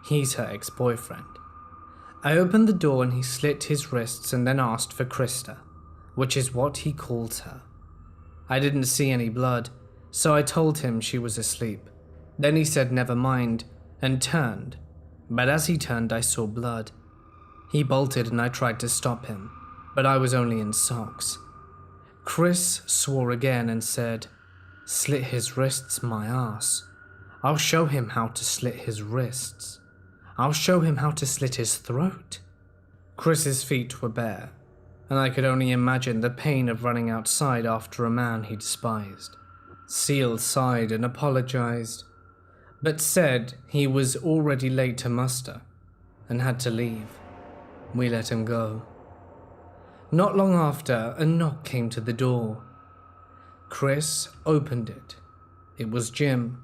He's her ex-boyfriend. I opened the door and he slit his wrists and then asked for Krista, which is what he calls her. I didn't see any blood, so I told him she was asleep. Then he said never mind and turned, but as he turned I saw blood. He bolted and I tried to stop him, but I was only in socks. Chris swore again and said, "Slit his wrists, my ass. I'll show him how to slit his wrists. I'll show him how to slit his throat." Chris's feet were bare, and I could only imagine the pain of running outside after a man he despised. Seal sighed and apologized, but said he was already late to muster and had to leave. We let him go. Not long after, a knock came to the door. Chris opened it. It was Jim,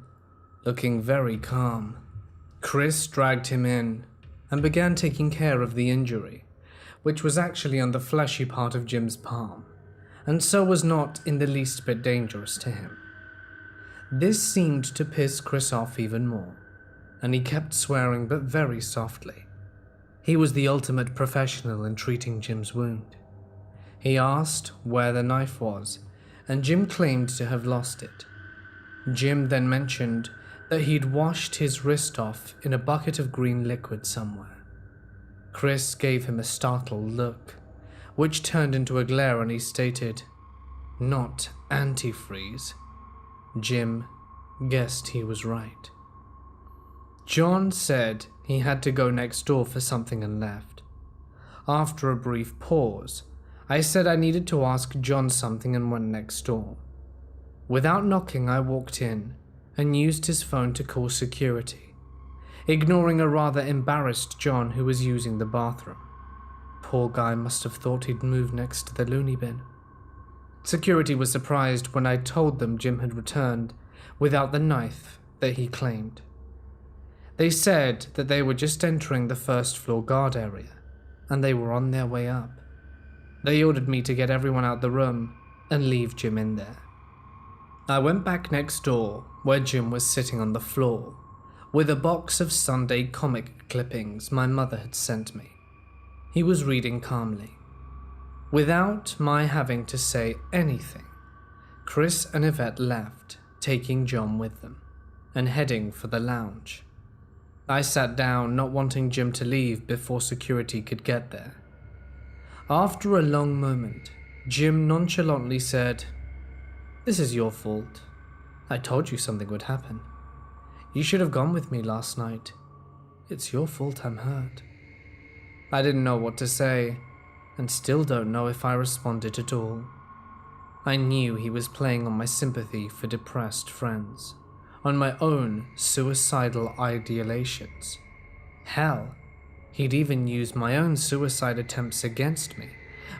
looking very calm. Chris dragged him in and began taking care of the injury, which was actually on the fleshy part of Jim's palm, and so was not in the least bit dangerous to him. This seemed to piss Chris off even more, and he kept swearing but very softly. He was the ultimate professional in treating Jim's wound. He asked where the knife was, and Jim claimed to have lost it. Jim then mentioned that he'd washed his wrist off in a bucket of green liquid somewhere. Chris gave him a startled look, which turned into a glare, and he stated, "Not antifreeze." Jim guessed he was right. John said he had to go next door for something and left. After a brief pause, I said I needed to ask John something and went next door. Without knocking, I walked in and used his phone to call security, ignoring a rather embarrassed John who was using the bathroom. Poor guy must have thought he'd moved next to the loony bin. Security was surprised when I told them Jim had returned without the knife that he claimed. They said that they were just entering the first floor guard area, and they were on their way up. They ordered me to get everyone out the room and leave Jim in there. I went back next door, where Jim was sitting on the floor, with a box of Sunday comic clippings my mother had sent me. He was reading calmly. Without my having to say anything, Chris and Yvette left, taking John with them, and heading for the lounge. I sat down, not wanting Jim to leave before security could get there. After a long moment, Jim nonchalantly said, "This is your fault. I told you something would happen. You should have gone with me last night. It's your fault I'm hurt." I didn't know what to say, and still don't know if I responded at all. I knew he was playing on my sympathy for depressed friends, on my own suicidal ideations. Hell, he'd even used my own suicide attempts against me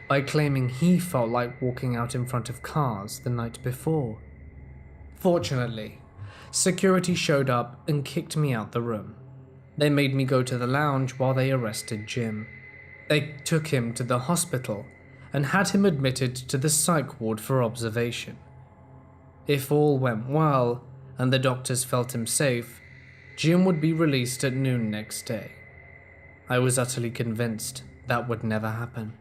by claiming he felt like walking out in front of cars the night before. Fortunately, security showed up and kicked me out the room. They made me go to the lounge while they arrested Jim. They took him to the hospital and had him admitted to the psych ward for observation. If all went well and the doctors felt him safe, Jim would be released at noon next day. I was utterly convinced that would never happen.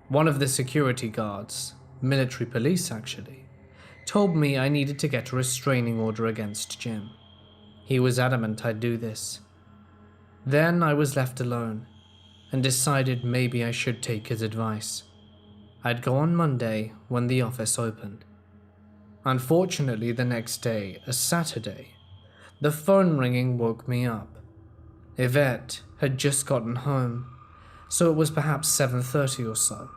One of the security guards, military police actually, told me I needed to get a restraining order against Jim. He was adamant I'd do this. Then I was left alone and decided maybe I should take his advice. I'd go on Monday when the office opened. Unfortunately, the next day, a Saturday, the phone ringing woke me up. Yvette had just gotten home, so it was perhaps 7:30 or so.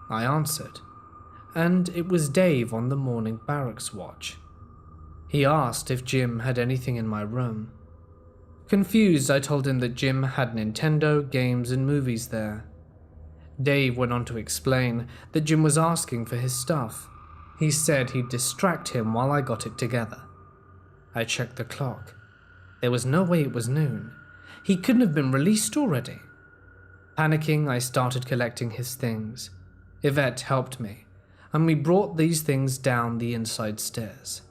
I answered, and it was Dave on the morning barracks watch. He asked if Jim had anything in my room. Confused, I told him that Jim had Nintendo, games, and movies there. Dave went on to explain that Jim was asking for his stuff. He said he'd distract him while I got it together. I checked the clock. There was no way it was noon. He couldn't have been released already. Panicking, I started collecting his things. Yvette helped me, and we brought these things down the inside stairs.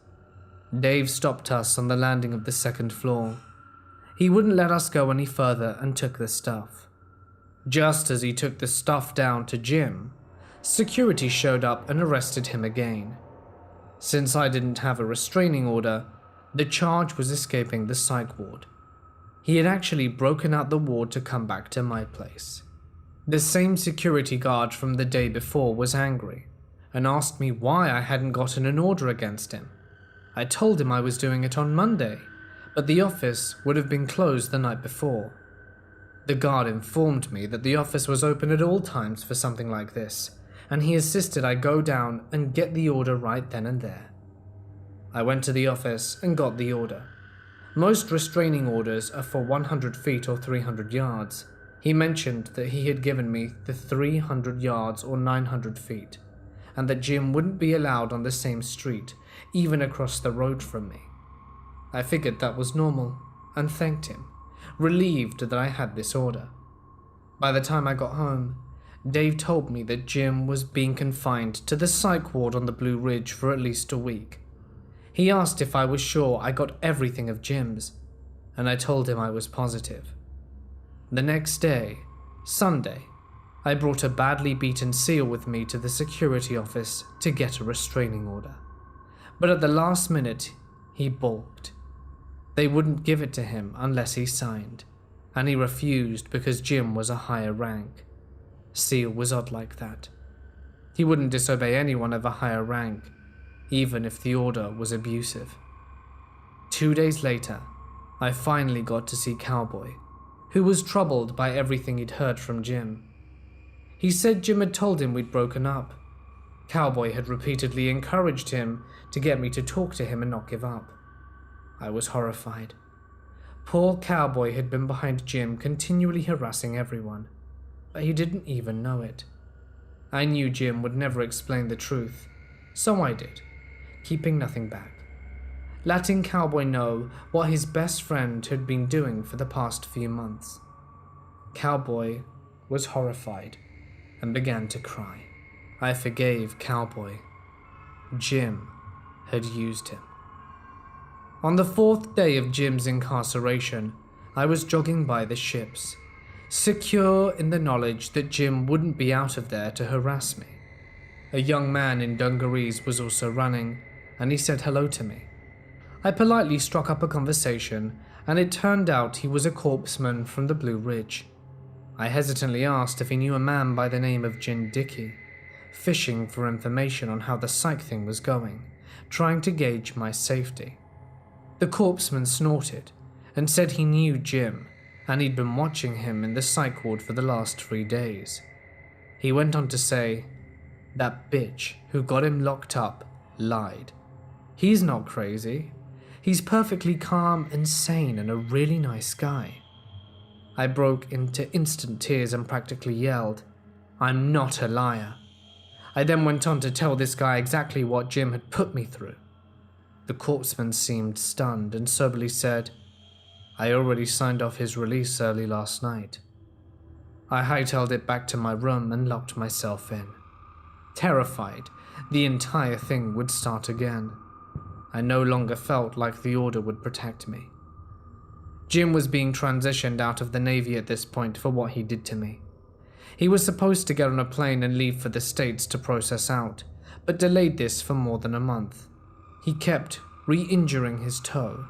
Dave stopped us on the landing of the second floor. He wouldn't let us go any further and took the stuff. Just as he took the stuff down to Jim, security showed up and arrested him again. Since I didn't have a restraining order, the charge was escaping the psych ward. He had actually broken out the ward to come back to my place. The same security guard from the day before was angry and asked me why I hadn't gotten an order against him. I told him I was doing it on Monday, but the office would have been closed the night before. The guard informed me that the office was open at all times for something like this, and he insisted I go down and get the order right then and there. I went to the office and got the order. Most restraining orders are for 100 feet or 300 yards. He mentioned that he had given me the 300 yards or 900 feet, and that Jim wouldn't be allowed on the same street, even across the road from me. I figured that was normal and thanked him, relieved that I had this order. By the time I got home, Dave told me that Jim was being confined to the psych ward on the Blue Ridge for at least a week. He asked if I was sure I got everything of Jim's, and I told him I was positive. The next day, Sunday, I brought a badly beaten SEAL with me to the security office to get a restraining order. But at the last minute, he balked. They wouldn't give it to him unless he signed, and he refused because Jim was a higher rank. SEAL was odd like that. He wouldn't disobey anyone of a higher rank, even if the order was abusive. 2 days later, I finally got to see Cowboy, who was troubled by everything he'd heard from Jim. He said Jim had told him we'd broken up. Cowboy had repeatedly encouraged him to get me to talk to him and not give up. I was horrified. Poor Cowboy had been behind Jim, continually harassing everyone, but he didn't even know it. I knew Jim would never explain the truth, so I did, keeping nothing back, letting Cowboy know what his best friend had been doing for the past few months. Cowboy was horrified and began to cry. I forgave Cowboy. Jim had used him. On the 4th day of Jim's incarceration, I was jogging by the ships, secure in the knowledge that Jim wouldn't be out of there to harass me. A young man in dungarees was also running, and he said hello to me. I politely struck up a conversation, and it turned out he was a corpsman from the Blue Ridge. I hesitantly asked if he knew a man by the name of Jim Dickey, fishing for information on how the psych thing was going, trying to gauge my safety. The corpsman snorted and said he knew Jim, and he'd been watching him in the psych ward for the last 3 days. He went on to say, "That bitch who got him locked up lied. He's not crazy. He's perfectly calm and sane and a really nice guy." I broke into instant tears and practically yelled, "I'm not a liar." I then went on to tell this guy exactly what Jim had put me through. The corpsman seemed stunned and soberly said, "I already signed off his release early last night." I hightailed it back to my room and locked myself in. Terrified, the entire thing would start again. I no longer felt like the order would protect me. Jim was being transitioned out of the Navy at this point for what he did to me. He was supposed to get on a plane and leave for the States to process out, but delayed this for more than a month. He kept re-injuring his toe.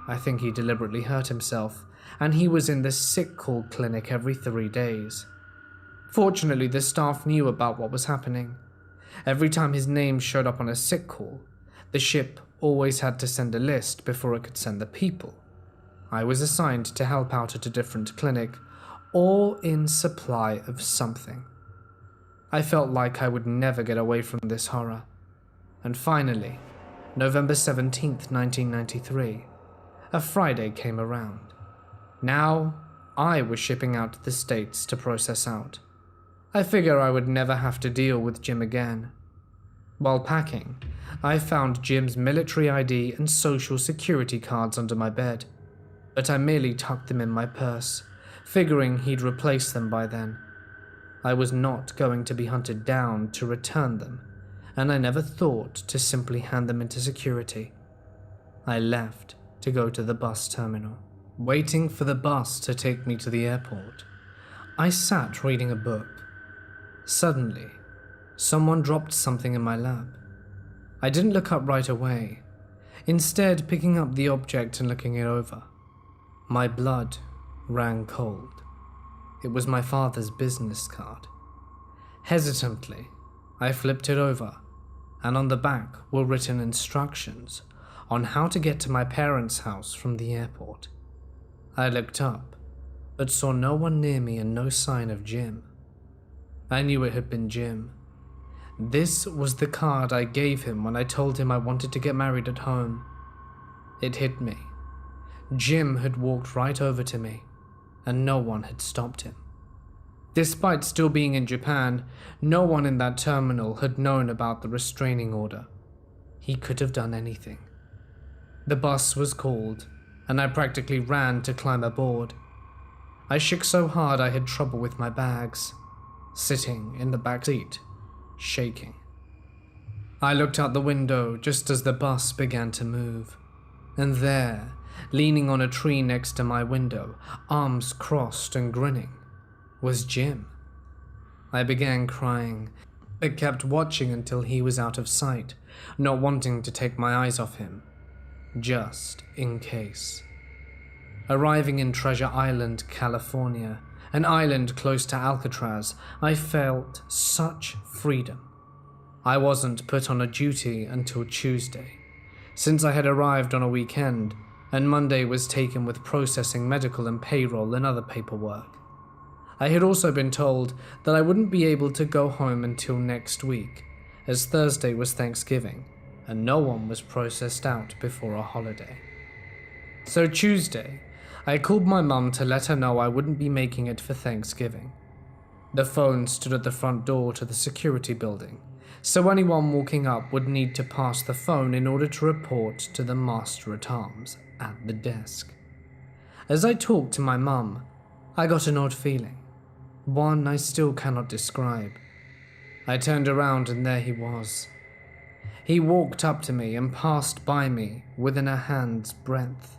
I think he deliberately hurt himself, and he was in the sick call clinic every 3 days. Fortunately, the staff knew about what was happening. Every time his name showed up on a sick call, the ship always had to send a list before it could send the people. I was assigned to help out at a different clinic, or in supply of something. I felt like I would never get away from this horror. And finally, November 17th, 1993, a Friday came around. Now, I was shipping out to the States to process out. I figure I would never have to deal with Jim again. While packing, I found Jim's military ID and social security cards under my bed, but I merely tucked them in my purse, figuring he'd replace them by then. I was not going to be hunted down to return them, and I never thought to simply hand them into security. I left to go to the bus terminal. Waiting for the bus to take me to the airport, I sat reading a book. Suddenly, someone dropped something in my lap. I didn't look up right away, instead picking up the object and looking it over. My blood ran cold. It was my father's business card. Hesitantly, I flipped it over, and on the back were written instructions on how to get to my parents' house from the airport. I looked up, but saw no one near me and no sign of Jim. I knew it had been Jim. This was the card I gave him when I told him I wanted to get married at home. It hit me. Jim had walked right over to me, and no one had stopped him. Despite still being in Japan, no one in that terminal had known about the restraining order. He could have done anything. The bus was called, and I practically ran to climb aboard. I shook so hard I had trouble with my bags, sitting in the back seat, shaking. I looked out the window just as the bus began to move, and there, leaning on a tree next to my window, arms crossed and grinning, was Jim. I began crying, but kept watching until he was out of sight, not wanting to take my eyes off him, just in case. Arriving in Treasure Island, California, an island close to Alcatraz, I felt such freedom. I wasn't put on a duty until Tuesday, since I had arrived on a weekend, and Monday was taken with processing medical and payroll and other paperwork. I had also been told that I wouldn't be able to go home until next week, as Thursday was Thanksgiving, and no one was processed out before a holiday. So Tuesday, I called my mum to let her know I wouldn't be making it for Thanksgiving. The phone stood at the front door to the security building, so anyone walking up would need to pass the phone in order to report to the master-at-arms at the desk. As I talked to my mum, I got an odd feeling, one I still cannot describe. I turned around and there he was. He walked up to me and passed by me within a hand's breadth,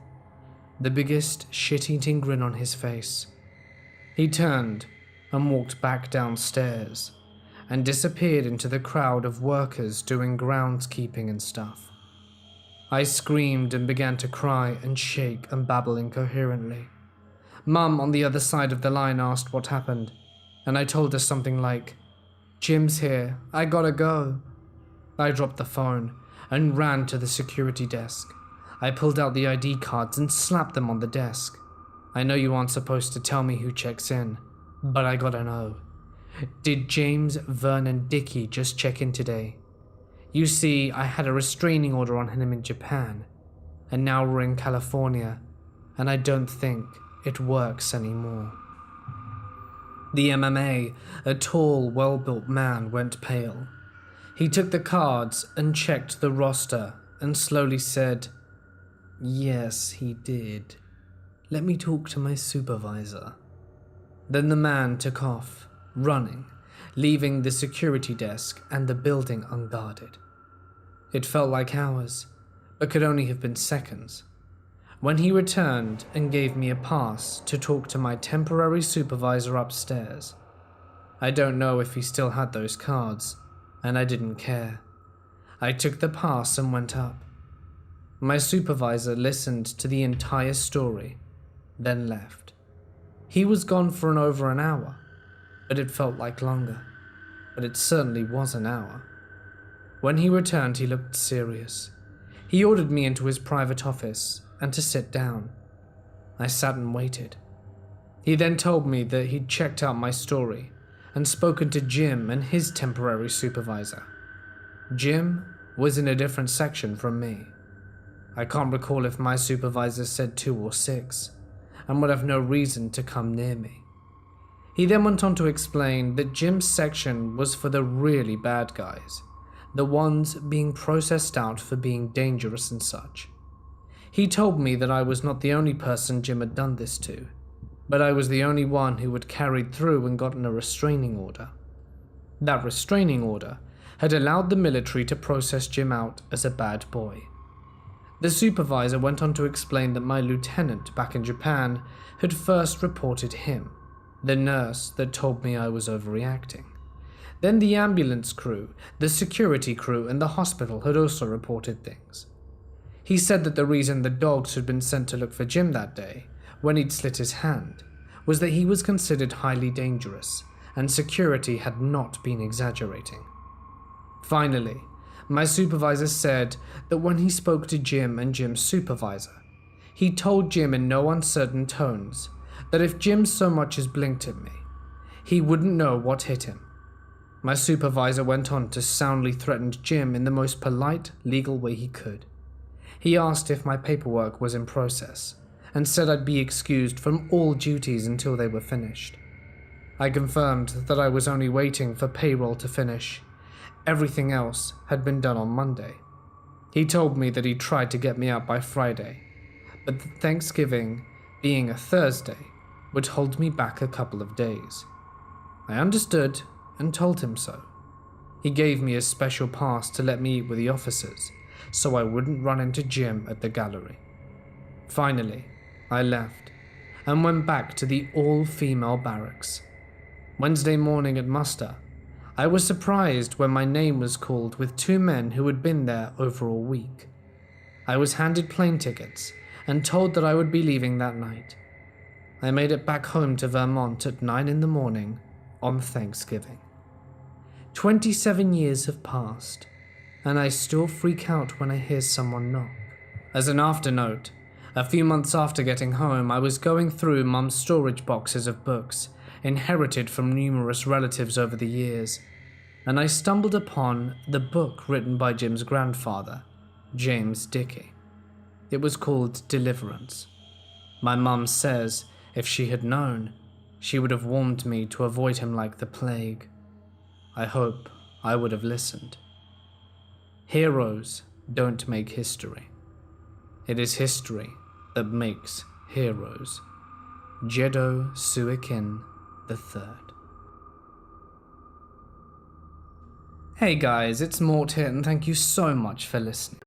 the biggest shit-eating grin on his face. He turned and walked back downstairs and disappeared into the crowd of workers doing groundskeeping and stuff. I screamed and began to cry and shake and babble incoherently. Mum on the other side of the line asked what happened, and I told her something like, "Jim's here, I gotta go." I dropped the phone and ran to the security desk. I pulled out the ID cards and slapped them on the desk. I know you aren't supposed to tell me who checks in, but I gotta know. Did James Vernon Dickey just check in today? You see, I had a restraining order on him in Japan, and now we're in California, and I don't think it works anymore. The MMA, a tall, well-built man, went pale. He took the cards and checked the roster and slowly said, "Yes, he did. Let me talk to my supervisor." Then the man took off, running, leaving the security desk and the building unguarded. It felt like hours, but could only have been seconds, when he returned and gave me a pass to talk to my temporary supervisor upstairs. I don't know if he still had those cards, and I didn't care. I took the pass and went up. My supervisor listened to the entire story, then left. He was gone for over an hour, but it felt like longer. But it certainly was an hour. When he returned, he looked serious. He ordered me into his private office and to sit down. I sat and waited. He then told me that he'd checked out my story and spoken to Jim and his temporary supervisor. Jim was in a different section from me. I can't recall if my supervisor said 2 or 6, and would have no reason to come near me. He then went on to explain that Jim's section was for the really bad guys, the ones being processed out for being dangerous and such. He told me that I was not the only person Jim had done this to, but I was the only one who had carried through and gotten a restraining order. That restraining order had allowed the military to process Jim out as a bad boy. The supervisor went on to explain that my lieutenant back in Japan had first reported him, the nurse that told me I was overreacting. Then the ambulance crew, the security crew, and the hospital had also reported things. He said that the reason the dogs had been sent to look for Jim that day, when he'd slit his hand, was that he was considered highly dangerous, and security had not been exaggerating. Finally, my supervisor said that when he spoke to Jim and Jim's supervisor, he told Jim in no uncertain tones that if Jim so much as blinked at me, he wouldn't know what hit him. My supervisor went on to soundly threaten Jim in the most polite, legal way he could. He asked if my paperwork was in process, and said I'd be excused from all duties until they were finished. I confirmed that I was only waiting for payroll to finish. Everything else had been done on Monday. He told me that he tried to get me out by Friday, but that Thanksgiving, being a Thursday, would hold me back a couple of days. I understood and told him so. He gave me a special pass to let me eat with the officers, so I wouldn't run into Jim at the gallery. Finally, I left and went back to the all-female barracks. Wednesday morning at muster, I was surprised when my name was called with two men who had been there over a week. I was handed plane tickets and told that I would be leaving that night. I made it back home to Vermont at 9 in the morning on Thanksgiving. 27 years have passed, and I still freak out when I hear someone knock. As an afternote, a few months after getting home, I was going through Mum's storage boxes of books, inherited from numerous relatives over the years, and I stumbled upon the book written by Jim's grandfather, James Dickey. It was called Deliverance. My mum says if she had known, she would have warned me to avoid him like the plague. I hope I would have listened. Heroes don't make history. It is history that makes heroes. Jeddo Suikin III. Hey guys, it's Mort here, and thank you so much for listening.